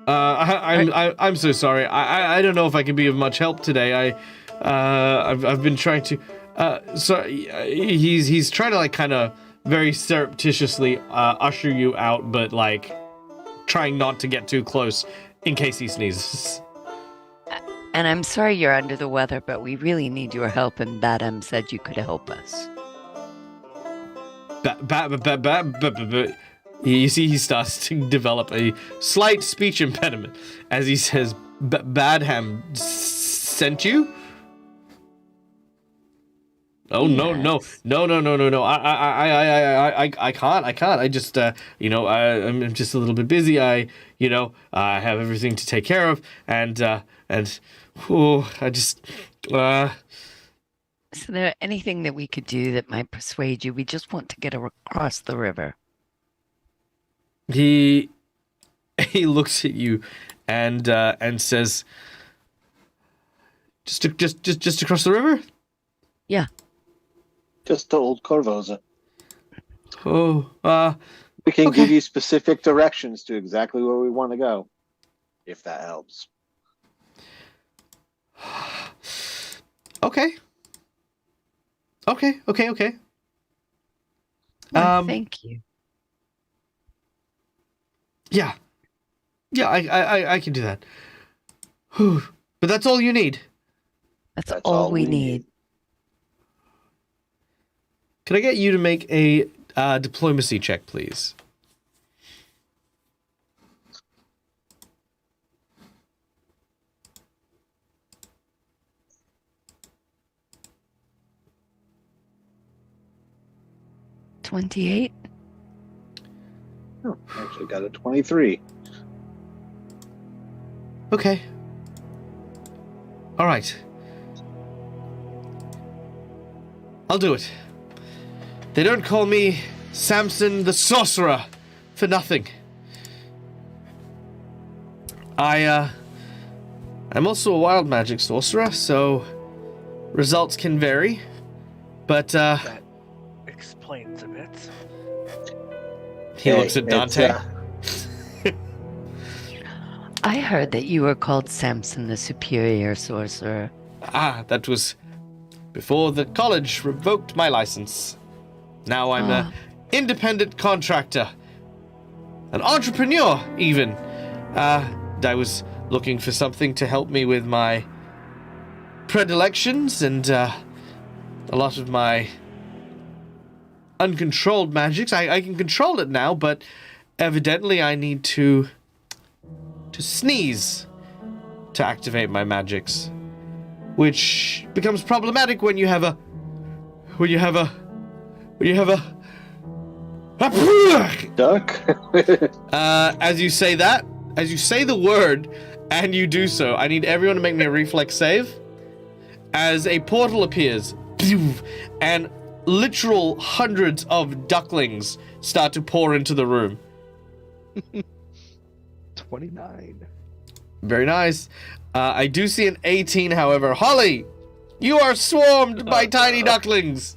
I'm so sorry. I don't know if I can be of much help today. I've been trying to. So he's trying to like kind of very surreptitiously usher you out, but like trying not to get too close in case he sneezes. And I'm sorry you're under the weather, but we really need your help, and Badam said you could help us. You see, he starts to develop a slight speech impediment as he says, "Badham sent you?" Oh, yes. No. I can't. I just, I'm just a little bit busy. I have everything to take care of, and I just, Is there anything that we could do that might persuade you? We just want to get across the river. He looks at you, and says, just across the river? Yeah. Just to Old Korvosa. Oh, we can okay. give you specific directions to exactly where we want to go, if that helps. Okay. Well, thank you. Yeah, I can do that. Whew. But that's all you need. That's all we need. Can I get you to make a diplomacy check, please? $28. Oh, actually got a 23. Okay. All right. I'll do it. They don't call me Samson the Sorcerer for nothing. I'm also a wild magic sorcerer, so results can vary. But, That explains a bit. he looks at Dante. I heard that you were called Samson the Superior Sorcerer. That was before the college revoked my license. Now I'm an independent contractor. An entrepreneur, even. I was looking for something to help me with my predilections and a lot of my uncontrolled magics. I can control it now, but evidently I need to sneeze to activate my magics, which becomes problematic when you have a Duck. as you say the word, and you do so, I need everyone to make me a reflex save. As a portal appears, and literal hundreds of ducklings start to pour into the room. 29. Very nice. I do see an 18, however. Holly, you are swarmed by tiny ducklings.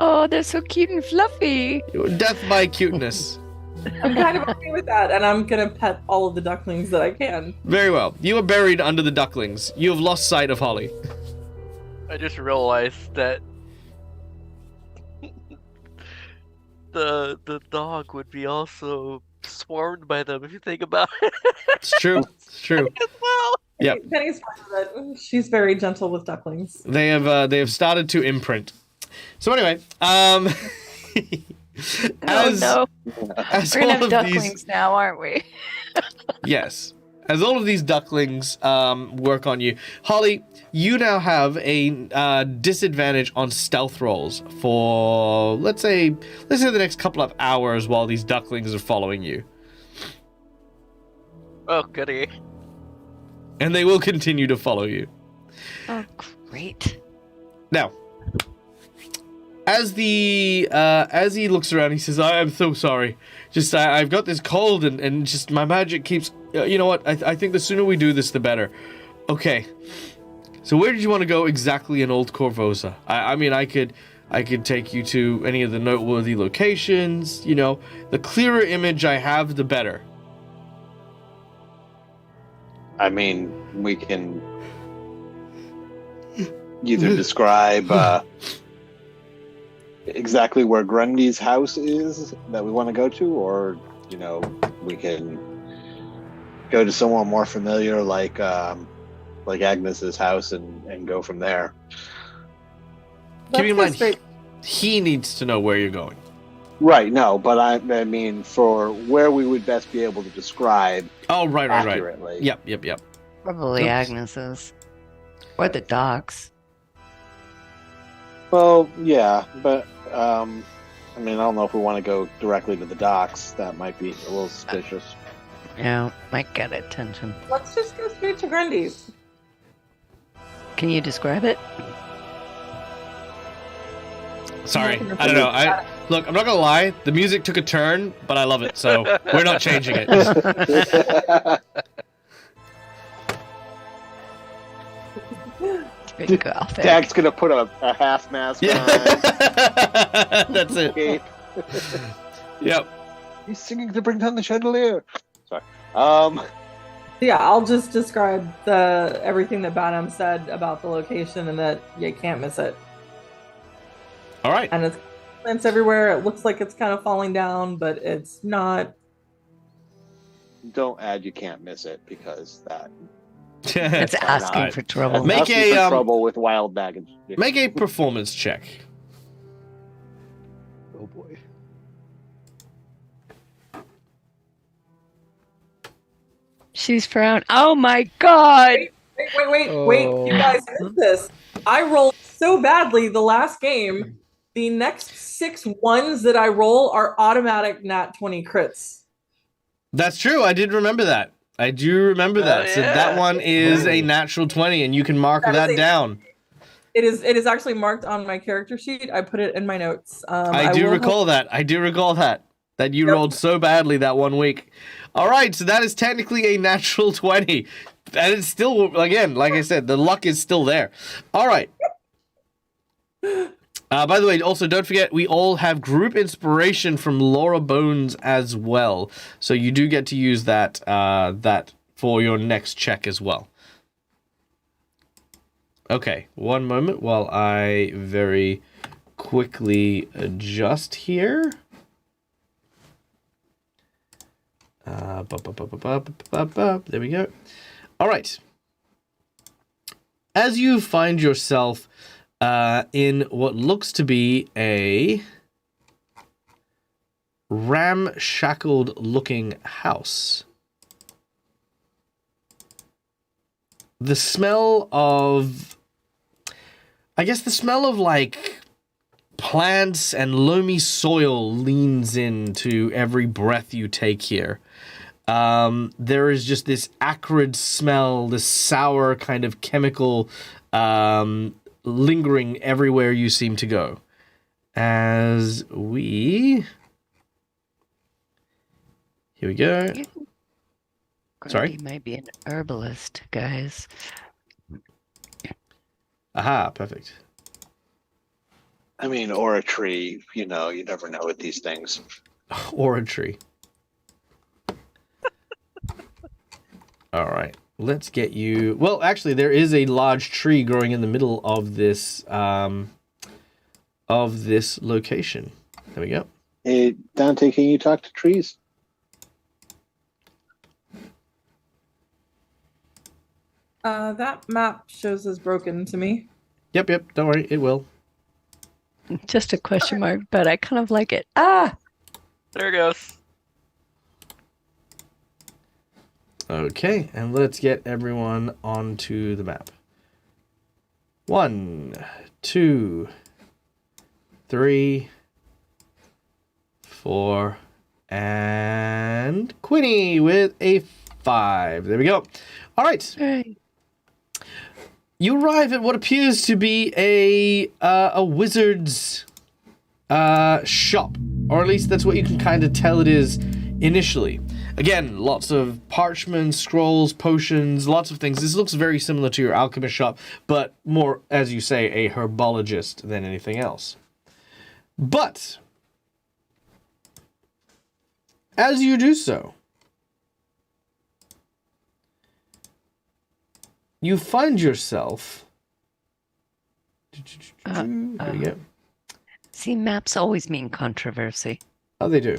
Oh, they're so cute and fluffy. Death by cuteness. I'm kind of okay with that, and I'm gonna pet all of the ducklings that I can. Very well. You are buried under the ducklings. You have lost sight of Holly. I just realized that the dog would be also swarmed by them if you think about it. It's true. It's true. As well. Yep. Penny's fine with it. She's very gentle with ducklings. They have started to imprint. So anyway, as We're gonna have all of ducklings these, now, aren't we? yes, as all of these ducklings work on you, Holly, you now have a disadvantage on stealth rolls for let's say the next couple of hours while these ducklings are following you, Oh, goody. and they will continue to follow you. Oh, great. Now, as he looks around, he says, "I am so sorry. Just I've got this cold, and just my magic keeps. You know what? I think the sooner we do this, the better. Okay. So where did you want to go exactly in Old Korvosa? I mean, I could take you to any of the noteworthy locations. You know, the clearer image I have, the better. I mean, we can either describe exactly where Grundy's house is that we want to go to, or, you know, we can go to somewhere more familiar like Agnes's house and go from there. Keep in mind, straight. he needs to know where you're going. Right, no, but I mean, for where we would best be able to describe Oh, right. accurately. Yep. Probably Oops. Agnes's. Or the docks. Well, yeah, but I mean, I don't know if we want to go directly to the docks. That might be a little suspicious. Yeah, might get attention. Let's just go straight to Grundy's. Can you describe it? Sorry, I don't know. Look, I'm not gonna lie. The music took a turn, but I love it, so we're not changing it. Big gothic. Dag's gonna put a half mask on. That's it. Cape. Yep. He's singing to bring down the chandelier. Sorry. Yeah, I'll just describe everything that Badam said about the location and that you can't miss it. All right. And it's plants everywhere. It looks like it's kind of falling down, but it's not. Don't add you can't miss it, because that It's asking Alright. for trouble. Make asking for a, trouble with wild baggage. Make a performance check. Oh boy. She's frowned. Oh my god! Wait! Oh. You guys missed this. I rolled so badly the last game. The next 6 ones that I roll are automatic nat 20 crits. That's true. I did remember that. I do remember that. So yeah. that one is a natural 20, and you can mark That is that a- down. It is actually marked on my character sheet. I put it in my notes. I do recall that. That you rolled so badly that one week. All right, so that is technically a natural 20. And it's still, again, like I said, the luck is still there. All right. By the way, also don't forget, we all have group inspiration from Laura Bones as well. So you do get to use that for your next check as well. Okay, one moment while I very quickly adjust here. There we go. All right. As you find yourself in what looks to be a ramshackled-looking house, the smell of like plants and loamy soil leans into every breath you take here. There is just this acrid smell, this sour kind of chemical lingering everywhere you seem to go. As we... Here we go. Sorry? You might be an herbalist, guys. Aha, perfect. I mean, or a tree. You know, you never know with these things. Or a tree. All right, let's get you... Well, actually, there is a large tree growing in the middle of this location. There we go. Hey, Dante, can you talk to trees? That map shows as broken to me. Yep, don't worry, it will. Just a question mark, but I kind of like it. Ah! There it goes. Okay, and let's get everyone onto the map. 1, 2, 3, 4, and Quinny with a 5. There we go. All right. Right. You arrive at what appears to be a wizard's shop, or at least that's what you can kind of tell it is initially. Again, lots of parchments, scrolls, potions, lots of things. This looks very similar to your alchemist shop, but more, as you say, a herbologist than anything else. But as you do so, you find yourself... There we go. See, maps always mean controversy. Oh, they do.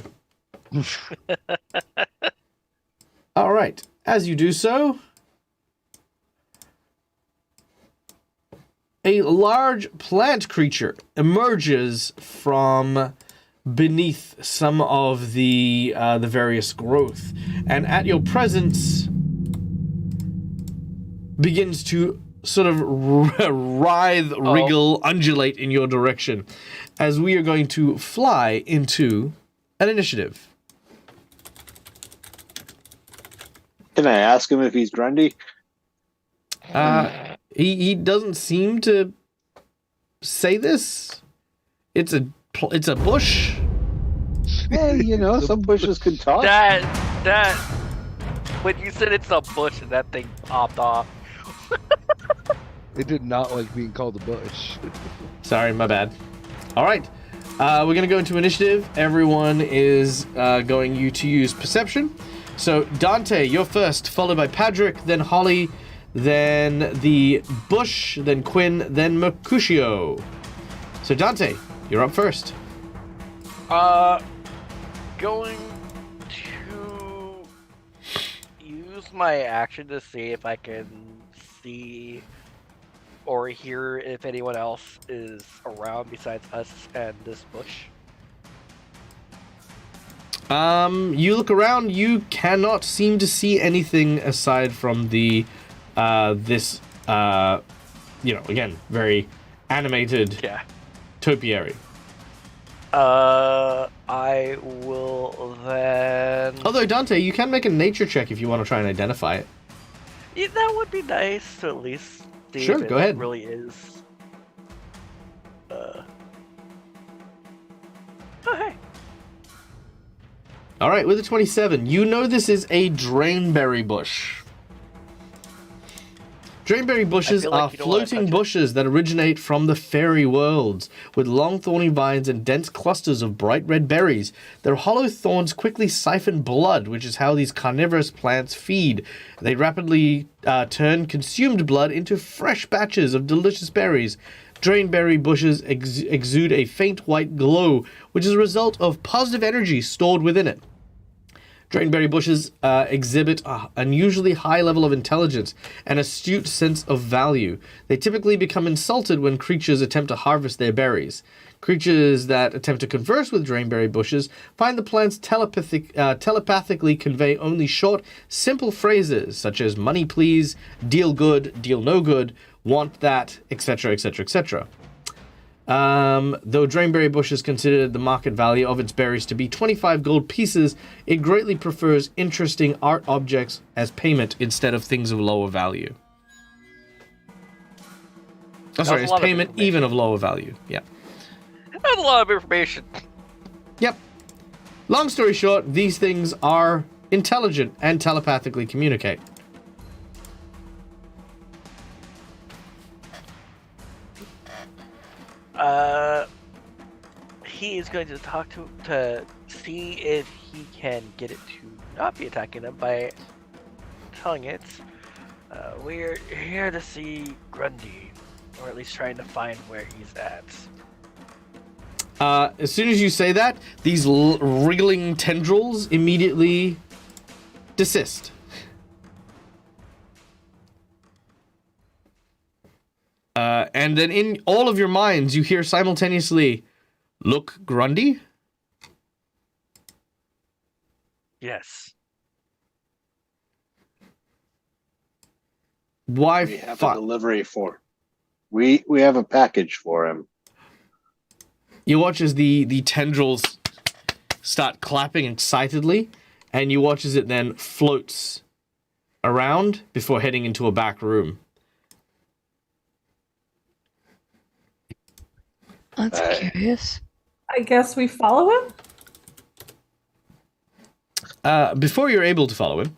All right. As you do so, a large plant creature emerges from beneath some of the various growth, and at your presence begins to sort of writhe, wriggle, undulate in your direction, as we are going to fly into an initiative. Can I ask him if he's Grundy? He doesn't seem to say this. It's a bush. Hey, you know, some bushes can talk. That when you said it's a bush and that thing popped off. They did not like being called a bush. Sorry, my bad. All right. We're going to go into initiative. Everyone is going to use perception. So, Dante, you're first, followed by Padrick, then Holly, then the Bush, then Quinn, then Mercutio. So, Dante, you're up first. Going to use my action to see if I can see or hear if anyone else is around besides us and this bush. You look around, you cannot seem to see anything aside from the, this, again, very animated topiary. I will then... Although, Dante, you can make a nature check if you want to try and identify it. Yeah, that would be nice to at least see Sure, if it go ahead. really is. All right, with a 27, you know this is a drainberry bush. Drainberry bushes feel like are you don't wanna floating touch it. bushes that originate from the fairy worlds, with long thorny vines and dense clusters of bright red berries. Their hollow thorns quickly siphon blood, which is how these carnivorous plants feed. They rapidly turn consumed blood into fresh batches of delicious berries. Drainberry bushes exude a faint white glow, which is a result of positive energy stored within it. Drainberry bushes exhibit an unusually high level of intelligence and astute sense of value. They typically become insulted when creatures attempt to harvest their berries. Creatures that attempt to converse with drainberry bushes find the plants telepathically convey only short, simple phrases such as money please, deal good, deal no good, want that, etc., etc., etc. Though drainberry bush is considered the market value of its berries to be 25 gold pieces, it greatly prefers interesting art objects as payment instead of things of lower value. Oh, sorry, as payment even of lower value. Yeah. That's a lot of information. Yep. Long story short, these things are intelligent and telepathically communicate. He is going to talk to see if he can get it to not be attacking him by telling it, we're here to see Grundy, or at least trying to find where he's at. As soon as you say that, these wriggling tendrils immediately desist. And then in all of your minds, you hear simultaneously, "Look, Grundy?" Yes. Why? We have a delivery for. We have a package for him. You watch as the tendrils start clapping excitedly, and you watch as it then floats around before heading into a back room. That's curious. I guess we follow him? Before you're able to follow him,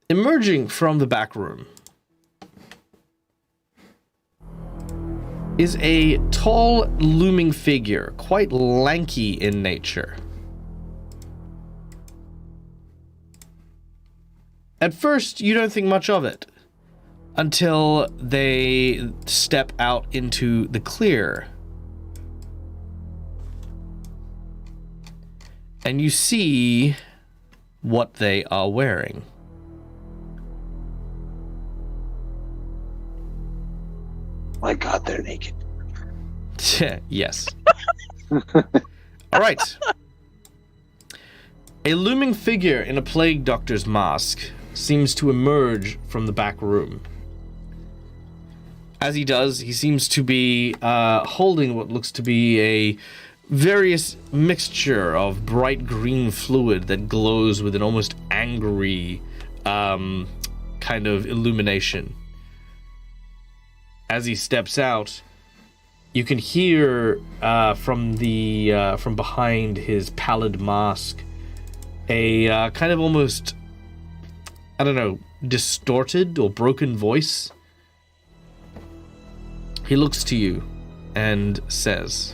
emerging from the back room is a tall, looming figure, quite lanky in nature. At first, you don't think much of it, until they step out into the clear. And you see what they are wearing. My God, they're naked. Yes. All right. A looming figure in a plague doctor's mask seems to emerge from the back room. As he does, he seems to be holding what looks to be a various mixture of bright green fluid that glows with an almost angry kind of illumination. As he steps out, you can hear from behind his pallid mask a kind of almost, I don't know, distorted or broken voice. He looks to you and says,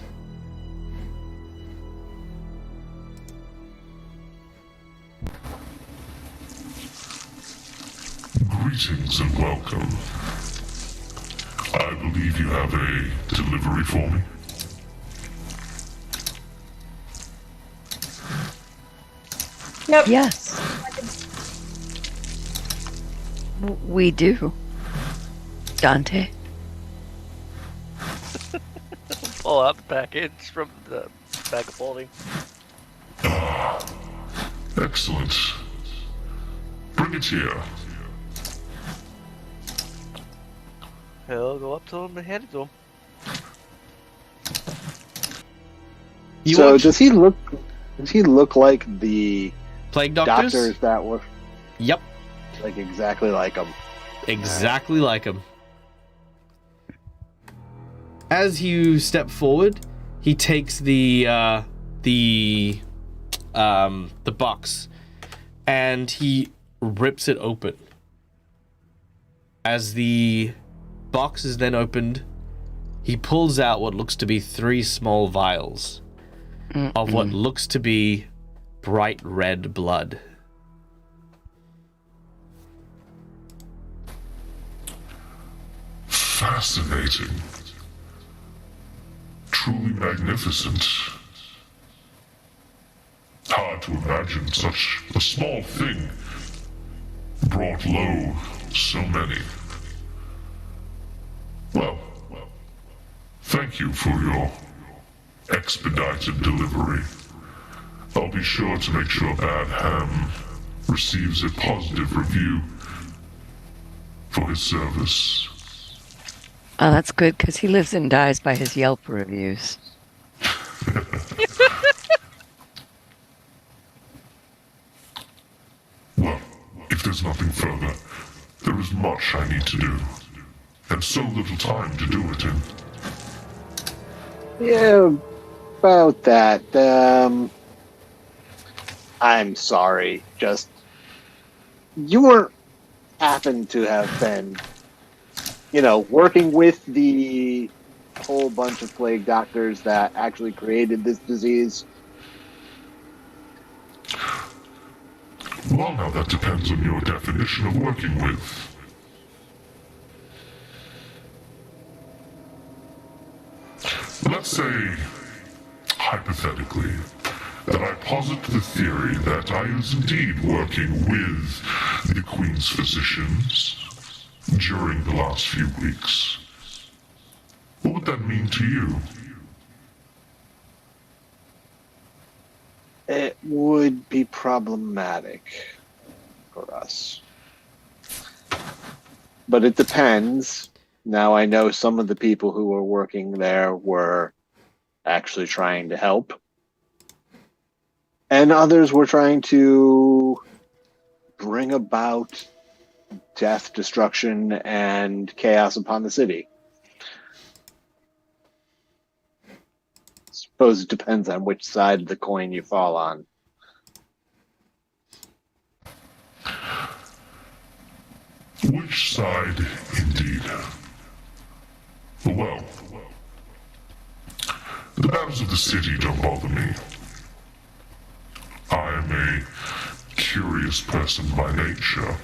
"Greetings and welcome. I believe you have a delivery for me." Yep. Yes. We do. Dante. Pull out the package from the bag of holding. Excellent. Bring it here. He'll go up to him and hand it to him. So does he look like the plague doctors? doctors that were Yep. like exactly like him? Exactly like him. As you step forward, he takes the box and he rips it open. As the box is then opened, he pulls out what looks to be 3 small vials of what looks to be bright red blood. Fascinating. Truly magnificent. Hard to imagine such a small thing brought low so many. Well, thank you for your expedited delivery. I'll be sure to make sure Bad Ham receives a positive review for his service. Oh, that's good, because he lives and dies by his Yelp reviews. Well, if there's nothing further, there is much I need to do, and so little time to do it in. Yeah, about that. I'm sorry. Just you weren't happen to have been, working with the whole bunch of plague doctors that actually created this disease. Well, now that depends on your definition of working with. Let's say, hypothetically, that I posit the theory that I was indeed working with the Queen's physicians during the last few weeks. What would that mean to you? It would be problematic for us. But it depends. Now I know some of the people who were working there were actually trying to help. And others were trying to bring about death, destruction, and chaos upon the city. Suppose it depends on which side of the coin you fall on. Which side, indeed? Well, the matters of the city don't bother me. I am a curious person by nature,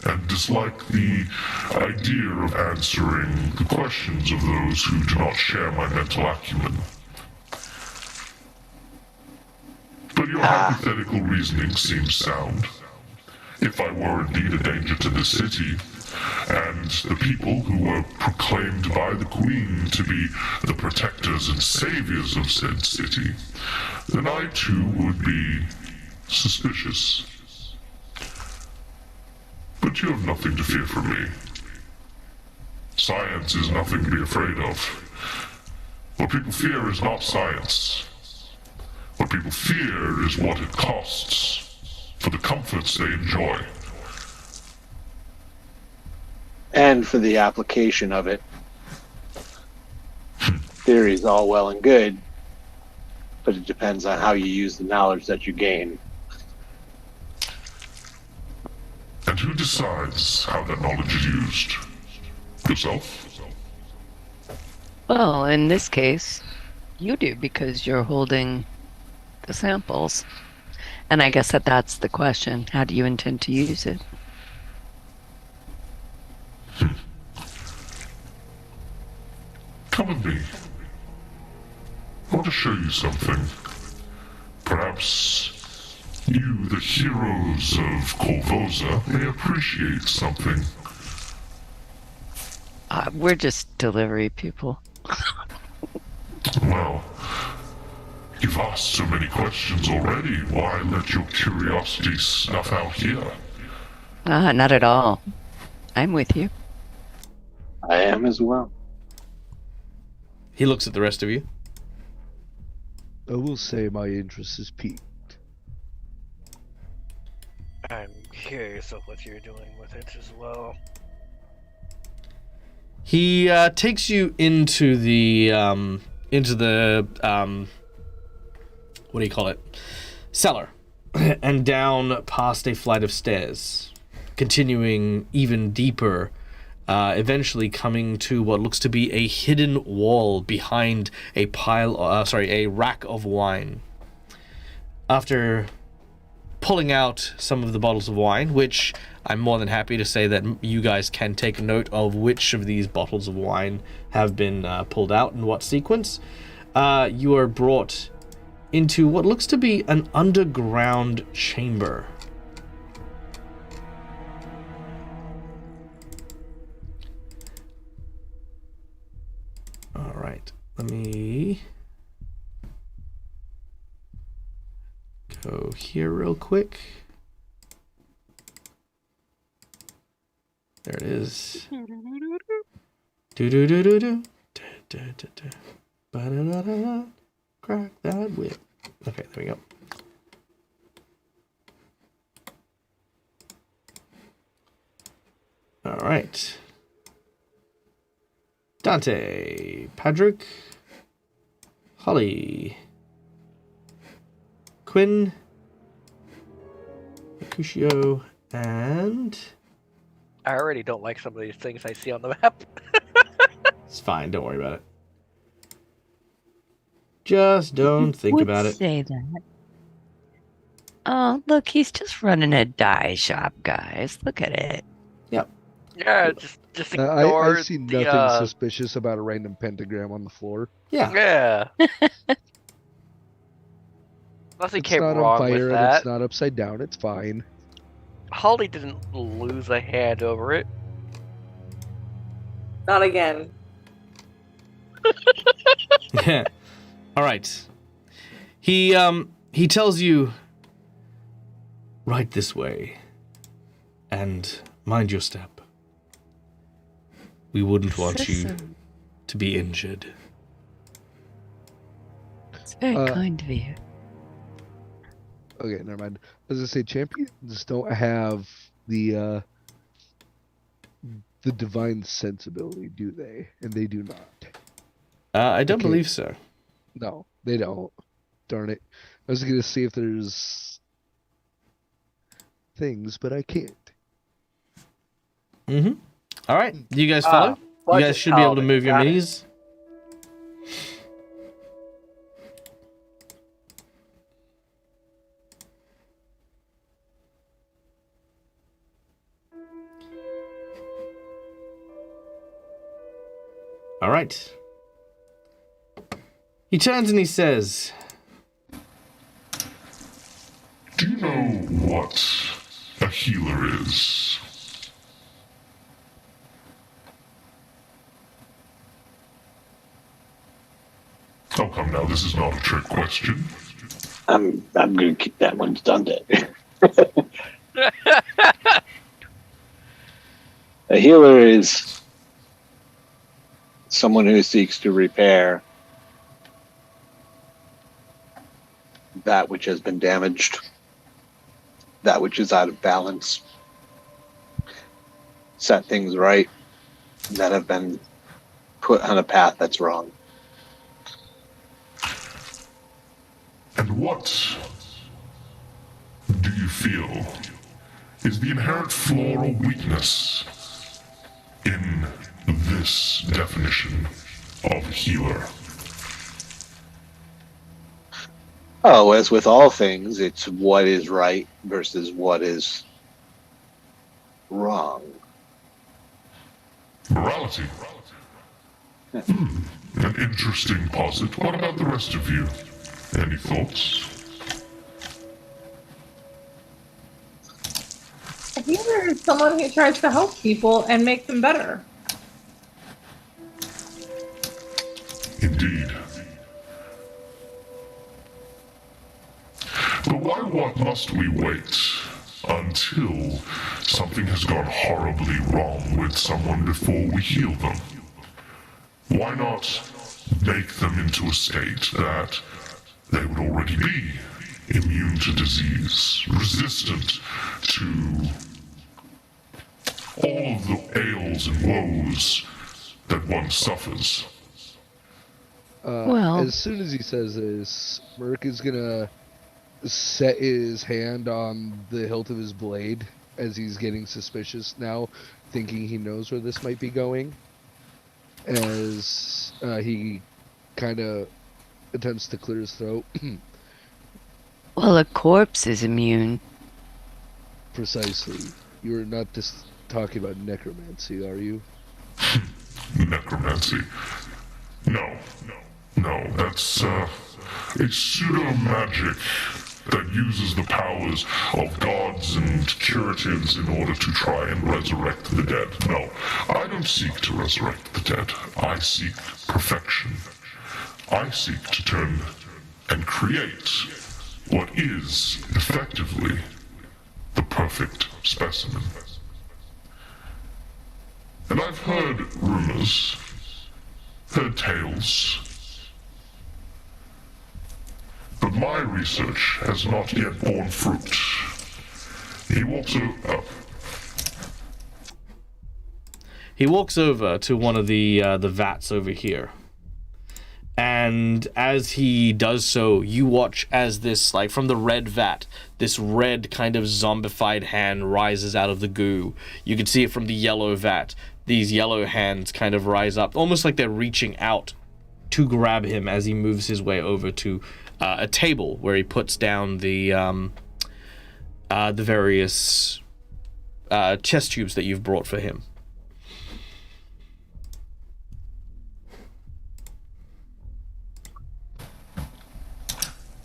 and dislike the idea of answering the questions of those who do not share my mental acumen. But your hypothetical reasoning seems sound. If I were indeed a danger to the city, and the people who were proclaimed by the Queen to be the protectors and saviors of said city, then I too would be suspicious. But you have nothing to fear from me. Science is nothing to be afraid of. What people fear is not science. What people fear is what it costs for the comforts they enjoy. And for the application of it. Theory's all well and good, but it depends on how you use the knowledge that you gain. And who decides how that knowledge is used? Yourself? Well, in this case, you do, because you're holding the samples. And I guess that's the question. How do you intend to use it? Come with me. I want to show you something. Perhaps you, the heroes of Korvosa, may appreciate something. We're just delivery people. Well, you've asked so many questions already. Why let your curiosity snuff out here? Not at all. I'm with you. I am as well. He looks at the rest of you. I will say my interest is piqued. I'm curious of what you're doing with it as well. He takes you into the what do you call it? Cellar, and down past a flight of stairs, continuing even deeper, eventually coming to what looks to be a hidden wall behind a a rack of wine. After pulling out some of the bottles of wine, which I'm more than happy to say that you guys can take note of which of these bottles of wine have been pulled out in what sequence, you are brought into what looks to be an underground chamber. All right, let me go here real quick. There it is. Do do do do do. Da, da, da, da. Ba-da-da-da-da. Crack that whip. Okay, there we go. All right. Dante, Patrick, Holly, Quinn, Mercutio, and... I already don't like some of these things I see on the map. It's fine, don't worry about it. Just don't think about it. Say that. Oh, look, he's just running a dye shop, guys. Look at it. Yep. Yeah, just ignore I see nothing suspicious about a random pentagram on the floor. Yeah. Yeah. Nothing It's came not on wrong fire with and that. it's not upside down. It's fine. Holly didn't lose a hand over it. Not again. Yeah. All right. He tells you right this way and mind your step. We wouldn't want you to be injured. It's very kind of you. Okay, never mind. As I say, champions don't have the divine sensibility, do they? And they do not. I don't believe so. No, they don't. Darn it. I was gonna see if there's things, but I can't. Mm-hmm. All right. You guys follow? You guys should be able to move your minis. All right. He turns and he says, Do you know what a healer is? Oh, come now, this is not a trick question. I'm going to keep that one to Dante. A healer is someone who seeks to repair that which has been damaged, that which is out of balance, set things right that have been put on a path that's wrong. And what do you feel is the inherent flaw or weakness in this definition of healer? Oh, as with all things, it's what is right versus what is wrong. Morality. An interesting posit. What about the rest of you? Any thoughts? A healer is someone who tries to help people and make them better. Indeed. But what must we wait until something has gone horribly wrong with someone before we heal them? Why not make them into a state that they would already be immune to disease, resistant to all of the ails and woes that one suffers. Well- As soon as he says this, Merc is gonna set his hand on the hilt of his blade as he's getting suspicious now, thinking he knows where this might be going. As he kind of attempts to clear his throat. Well, a corpse is immune. Precisely. You're not just talking about necromancy, are you? Necromancy. No, that's a pseudo-magic that uses the powers of gods and curatives in order to try and resurrect the dead. No, I don't seek to resurrect the dead. I seek perfection. I seek to turn and create what is, effectively, the perfect specimen. And I've heard rumors, heard tales, but my research has not yet borne fruit. He walks over to one of the vats over here. And as he does so, you watch as this, like, from the red vat, this red kind of zombified hand rises out of the goo. You can see it from the yellow vat. These yellow hands kind of rise up, almost like they're reaching out to grab him as he moves his way over to a table where he puts down the various chest tubes that you've brought for him.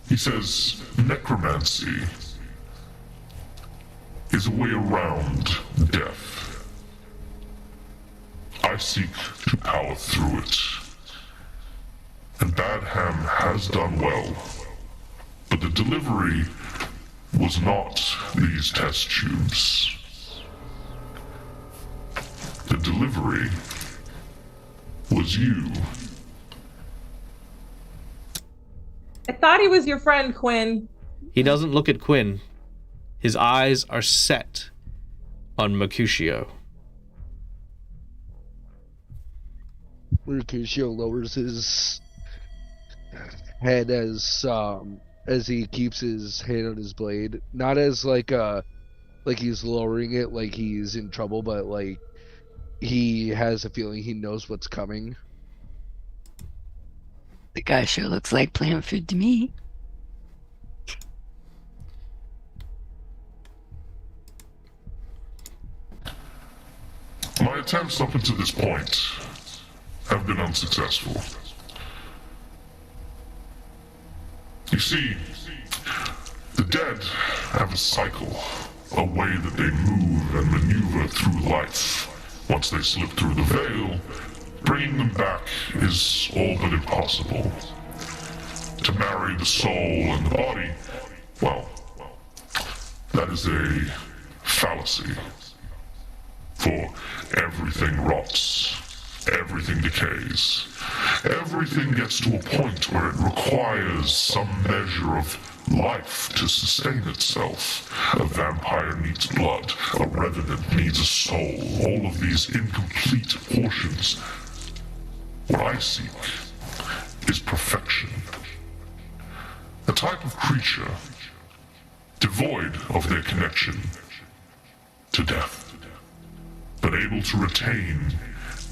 He says necromancy is a way around death. I seek to power through it. And Bad Ham has done well. But the delivery was not these test tubes. The delivery was you. I thought he was your friend, Quinn. He doesn't look at Quinn. His eyes are set on Mercutio. Mercutio lowers his head as he keeps his hand on his blade, not as like he's lowering it like he's in trouble, but like he has a feeling he knows what's coming. The guy sure looks like playing food to me. My attempts up until this point have been unsuccessful. You see, the dead have a cycle, a way that they move and maneuver through life. Once they slip through the veil, bringing them back is all but impossible. To marry the soul and the body, well, that is a fallacy. For everything rots, everything decays, everything gets to a point where it requires some measure of life to sustain itself. A vampire needs blood, a revenant needs a soul, all of these incomplete portions. What I seek is perfection. A type of creature devoid of their connection to death, but able to retain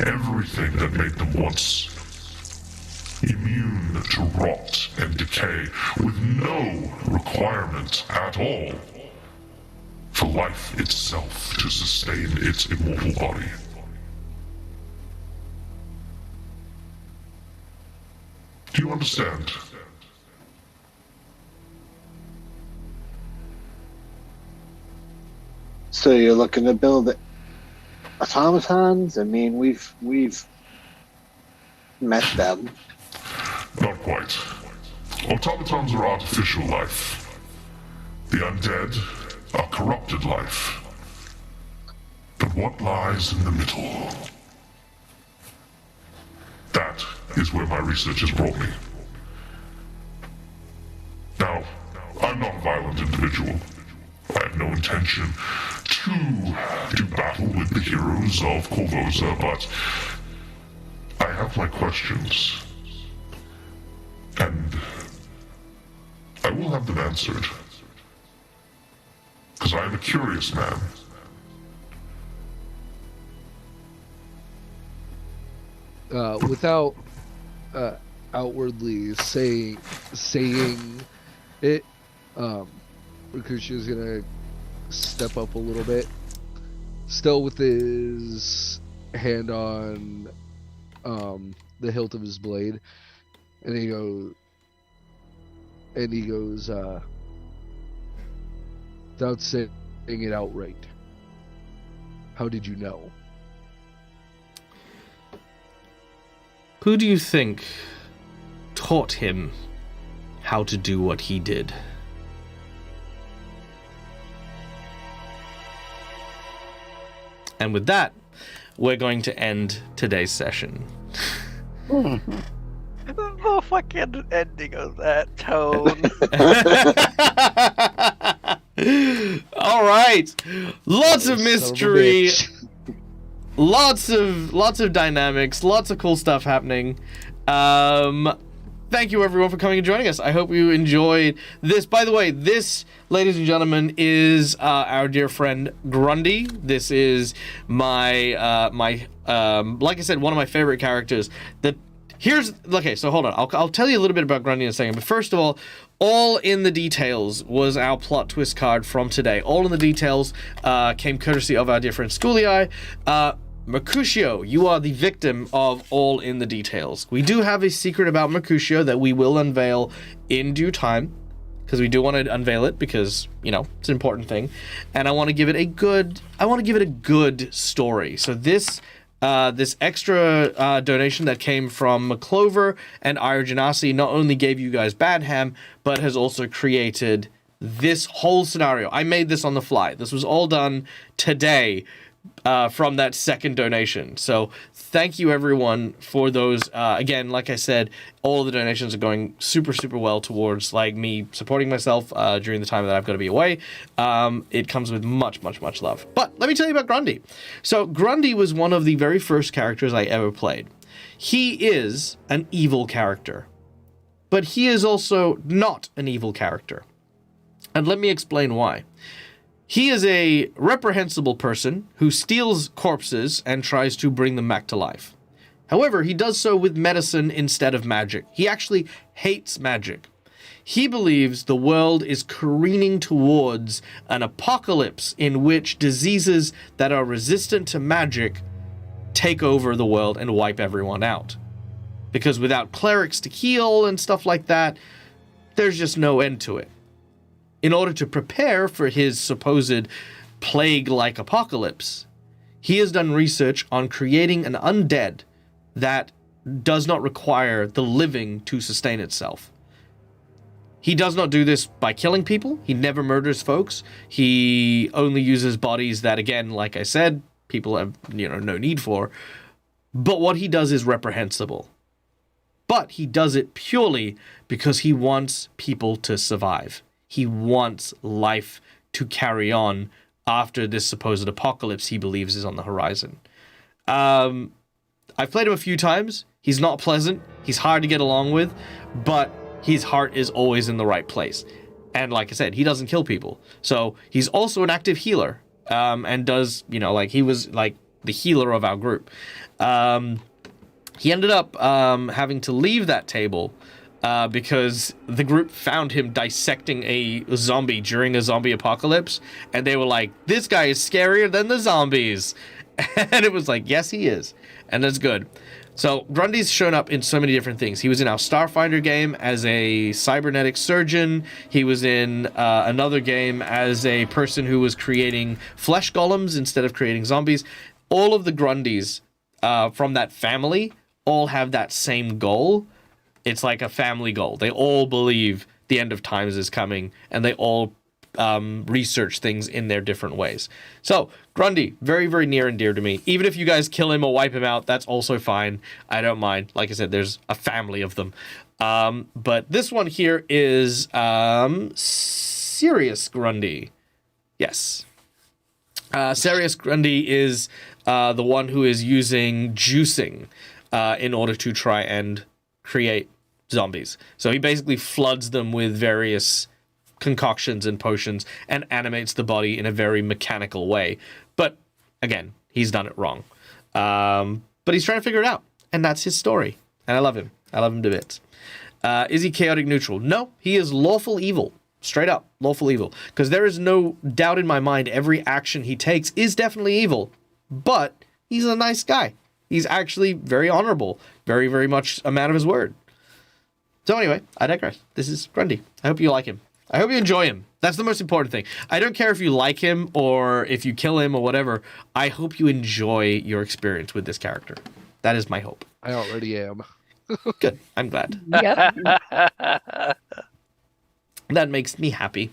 everything that made them once immune to rot and decay, with no requirement at all for life itself to sustain its immortal body. Do you understand? So you're looking to build automatons? I mean, we've met them. Not quite. Automatons are artificial life. The undead are corrupted life. But what lies in the middle? That is where my research has brought me. Now, I'm not a violent individual. I have no intention to do battle with the heroes of Korvosa, but I have my questions. And I will have them answered. Because I am a curious man. Without outwardly saying it, Mercutio's gonna step up a little bit, still with his hand on the hilt of his blade, and he goes, without saying it outright, how did you know? Who do you think taught him how to do what he did? And with that, we're going to end today's session. The fucking ending of that tone. All right, lots of mystery, lots of dynamics, lots of cool stuff happening. Thank you everyone for coming and joining us. I hope you enjoyed this. By the way, this, ladies and gentlemen, is our dear friend Grundy. This is my like I said, one of my favorite characters. Okay, so hold on. I'll tell you a little bit about Grundy in a second. But first of all in the Details was our plot twist card from today. All in the Details came courtesy of our dear friend Schooley. Mercutio, you are the victim of All in the Details. We do have a secret about Mercutio that we will unveil in due time, because we do want to unveil it because, it's an important thing. And I want to give it a good story. So this extra donation that came from McClover and Ira Janasi not only gave you guys Badham, but has also created this whole scenario. I made this on the fly. This was all done today from that second donation. So thank you everyone for those. Again, like I said, all of the donations are going super, super well towards me supporting myself during the time that I've got to be away. It comes with much, much, much love. But let me tell you about Grundy. So Grundy was one of the very first characters I ever played. He is an evil character, but he is also not an evil character. And let me explain why. He is a reprehensible person who steals corpses and tries to bring them back to life. However, he does so with medicine instead of magic. He actually hates magic. He believes the world is careening towards an apocalypse in which diseases that are resistant to magic take over the world and wipe everyone out. Because without clerics to heal and stuff like that, there's just no end to it. In order to prepare for his supposed plague-like apocalypse, he has done research on creating an undead that does not require the living to sustain itself. He does not do this by killing people. He never murders folks. He only uses bodies that, again, like I said, people have no need for. But what he does is reprehensible. But he does it purely because he wants people to survive. He wants life to carry on after this supposed apocalypse he believes is on the horizon. I've played him a few times. He's not pleasant. He's hard to get along with, but his heart is always in the right place. And like I said, he doesn't kill people. So he's also an active healer, and does, he was the healer of our group. He ended up having to leave that table because the group found him dissecting a zombie during a zombie apocalypse, and they were like, this guy is scarier than the zombies. And it was like, yes, he is. And that's good. So Grundy's shown up in so many different things. He was in our Starfinder game as a cybernetic surgeon. He was in another game as a person who was creating flesh golems instead of creating zombies. All of the Grundys from that family all have that same goal. It's like a family goal. They all believe the end of times is coming, and they all research things in their different ways. So, Grundy, very, very near and dear to me. Even if you guys kill him or wipe him out, that's also fine. I don't mind. Like I said, there's a family of them. But this one here is Serious Grundy. Yes. Serious Grundy is the one who is using juicing in order to try and create zombies. So he basically floods them with various concoctions and potions and animates the body in a very mechanical way. But again, he's done it wrong. But he's trying to figure it out, and that's his story. And I love him. I love him to bits. Is he chaotic neutral? No, he is lawful evil. Straight up, lawful evil. Because there is no doubt in my mind every action he takes is definitely evil. But he's a nice guy. He's actually very honorable. Very, very much a man of his word. So anyway, I digress. This is Grundy. I hope you like him. I hope you enjoy him. That's the most important thing. I don't care if you like him or if you kill him or whatever. I hope you enjoy your experience with this character. That is my hope. I already am. Good. I'm glad. Yep. That makes me happy.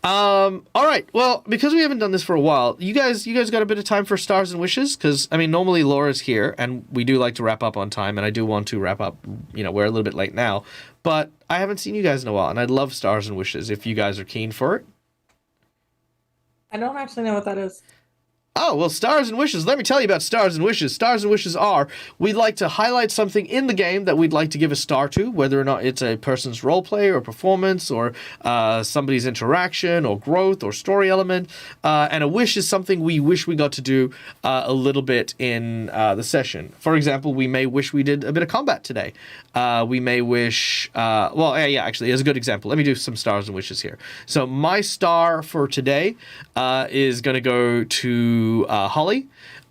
All right. Well, because we haven't done this for a while, you guys got a bit of time for stars and wishes? Because, I mean, normally Laura's here, and we do like to wrap up on time, and I do want to wrap up. You know, we're a little bit late now. But I haven't seen you guys in a while, and I'd love stars and wishes if you guys are keen for it. I don't actually know what that is. Oh, well, Stars and Wishes. Let me tell you about Stars and Wishes. Stars and Wishes are, we'd like to highlight something in the game that we'd like to give a star to, whether or not it's a person's roleplay or performance or somebody's interaction or growth or story element. And a wish is something we wish we got to do a little bit in the session. For example, we may wish we did a bit of combat today. We may wish, actually, as a good example, let me do some Stars and Wishes here. So my star for today is going to go to Holly.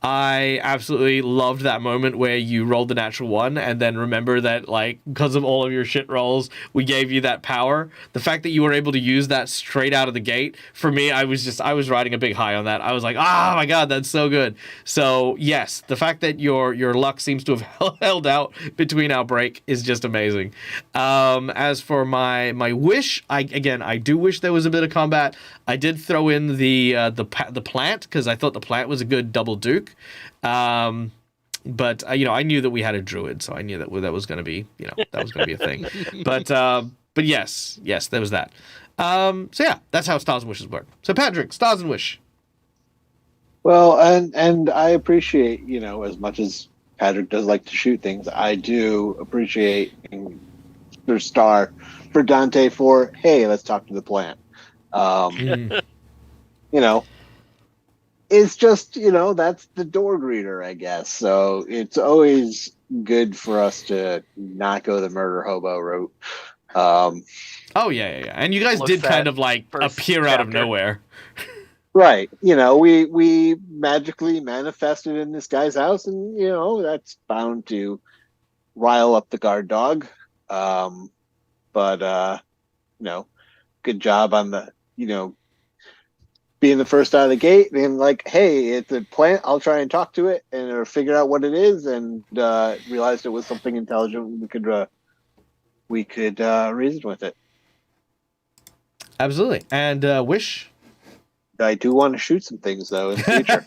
I absolutely loved that moment where you rolled the natural one and then remember that, like, because of all of your shit rolls, we gave you that power. The fact that you were able to use that straight out of the gate, for me, I was riding a big high on that. I was like, oh my God, that's so good. So yes, the fact that your luck seems to have held out between our break is just amazing. As for my wish, I do wish there was a bit of combat. I did throw in the plant because I thought the plant was a good double duke. But I knew that we had a druid, so I knew that was going to be, that was going to be a thing. But yes, there was that. So yeah, that's how Stars and Wishes work. So Patrick, Stars and Wish. Well, and I appreciate, as much as Patrick does like to shoot things, I do appreciate your star for Dante for, hey, let's talk to the plant. It's just, that's the door greeter, I guess. So it's always good for us to not go the murder hobo route. Oh, yeah. And you guys did kind of like appear out of nowhere. Right. We magically manifested in this guy's house, and, that's bound to rile up the guard dog. But good job on the, being the first out of the gate and like, hey, it's a plant. I'll try and talk to it and figure out what it is, and realized it was something intelligent. We could reason with it. Absolutely. And Wish. I do want to shoot some things though in the future.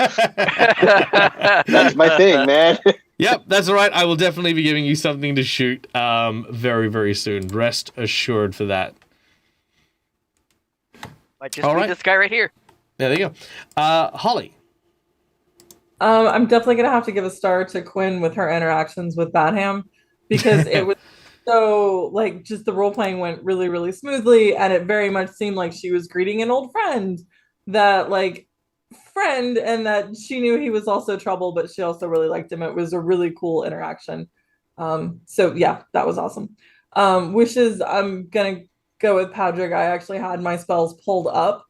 That's my thing, man. Yep, that's all right. I will definitely be giving you something to shoot very, very soon. Rest assured for that. Might just be this guy right here. Yeah, there you go. Holly. I'm definitely gonna have to give a star to Quinn with her interactions with Badham, because it was so, like, just the role playing went really, really smoothly, and it very much seemed like she was greeting an old friend, and that she knew he was also trouble, but she also really liked him. It was a really cool interaction. So yeah, that was awesome. Wishes, I'm gonna go with Patrick. I actually had my spells pulled up,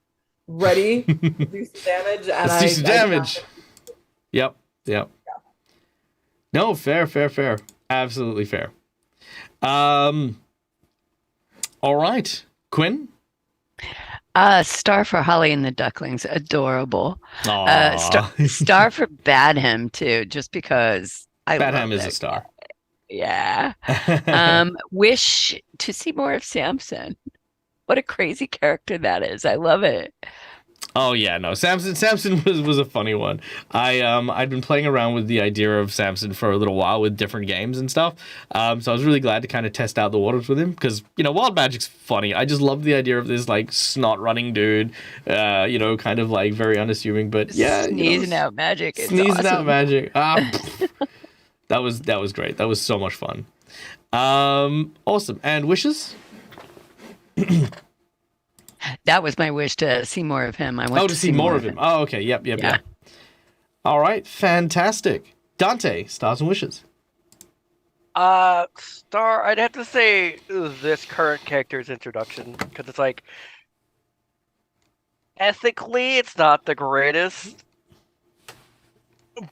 ready to do some damage, and Let's do some damage. Yep. Yeah. No, fair. Absolutely fair. All right, Quinn. Star for Holly and the Ducklings, adorable. Star for Badham too, just because Badham is a star. Yeah. Wish to see more of Samson. What a crazy character that is. I love it. Oh yeah, no. Samson was a funny one. I'd been playing around with the idea of Samson for a little while with different games and stuff. So I was really glad to kind of test out the waters with him because, Wild Magic's funny. I just love the idea of this like snot running dude, kind of like very unassuming, but yeah, sneezing out magic. It's sneezing awesome. out magic. That was great. That was so much fun. Awesome. And wishes? That was my wish, to see more of him. I want to see more of him. Oh, okay. Yep. All right. Fantastic. Dante, stars and wishes. Star, I'd have to say this current character's introduction, because it's like, ethically, it's not the greatest,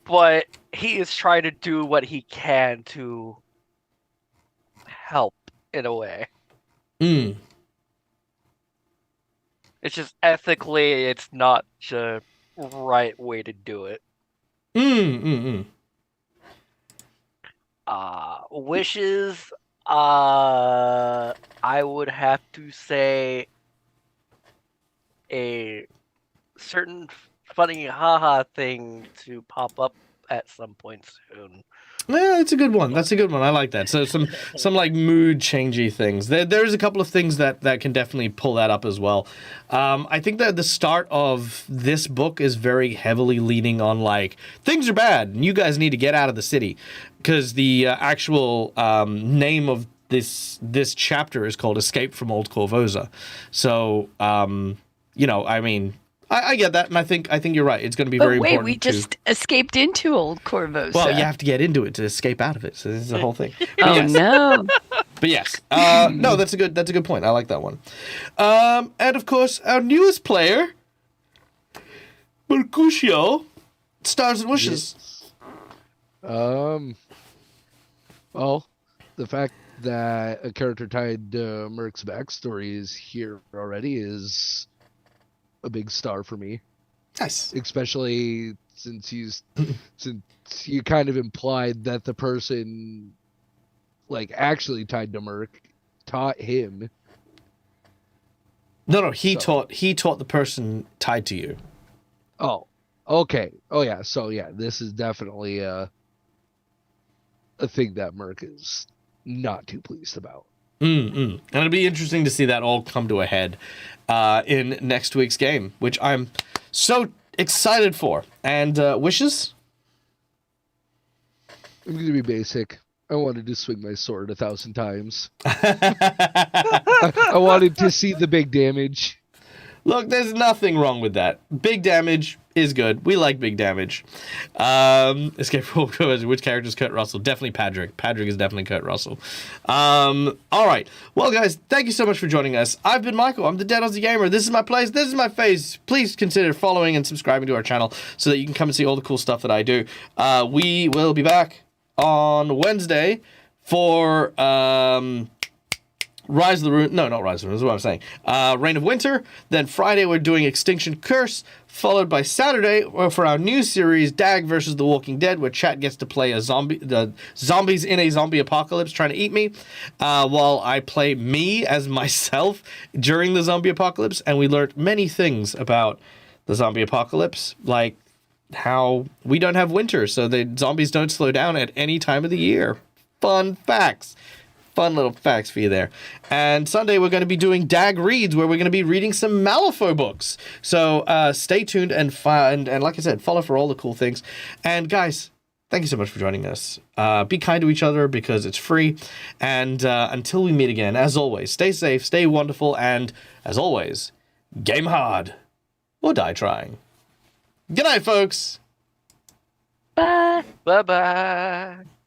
but he is trying to do what he can to help in a way. Mm. It's just ethically, it's not the right way to do it. Wishes, I would have to say a certain funny haha thing to pop up at some point soon. Yeah, that's a good one. I like that. So some like mood changey things. There's a couple of things that can definitely pull that up as well. I think that the start of this book is very heavily leaning on like things are bad and you guys need to get out of the city, because the actual name of this chapter is called Escape from Old Korvosa. So I mean, I get that, and I think you're right. It's going to be very important. Wait, we just escaped into Old Korvosa. Well, you have to get into it to escape out of it. So this is the whole thing. No! But yes, no, that's a good point. I like that one. And of course, our newest player, Mercutio, stars and wishes. Well, the fact that a character tied to Merc's backstory is here already is a big star for me. Nice. Especially since you kind of implied that the person like actually tied to Merc taught him. No, he taught the person tied to you. Oh, okay. Oh yeah. So yeah, this is definitely a thing that Merc is not too pleased about. And it'll be interesting to see that all come to a head in next week's game, which I'm so excited for. And wishes? I'm going to be basic. I wanted to swing my sword 1,000 times. I wanted to see the big damage. Look, there's nothing wrong with that. Big damage is good. We like big damage. Escape from Old Korvosa. Which character is Kurt Russell? Definitely Padrick. Padrick is definitely Kurt Russell. All right. Well, guys, thank you so much for joining us. I've been Michael. I'm the Dead Aussie Gamer. This is my place. This is my face. Please consider following and subscribing to our channel so that you can come and see all the cool stuff that I do. We will be back on Wednesday for... Rise of the Ruin. No, not Rise of the Ruin. Is what I'm saying. Reign of Winter. Then Friday we're doing Extinction Curse, followed by Saturday for our new series Dag versus The Walking Dead, where chat gets to play the zombies in a zombie apocalypse trying to eat me, while I play me as myself during the zombie apocalypse. And we learned many things about the zombie apocalypse, like how we don't have winter, so the zombies don't slow down at any time of the year. Fun facts. Fun little facts for you there. And Sunday, we're going to be doing Dag Reads, where we're going to be reading some Malifaux books. So stay tuned and like I said, follow for all the cool things. And guys, thank you so much for joining us. Be kind to each other because it's free. And until we meet again, as always, stay safe, stay wonderful, and as always, game hard or die trying. Good night, folks. Bye. Bye-bye.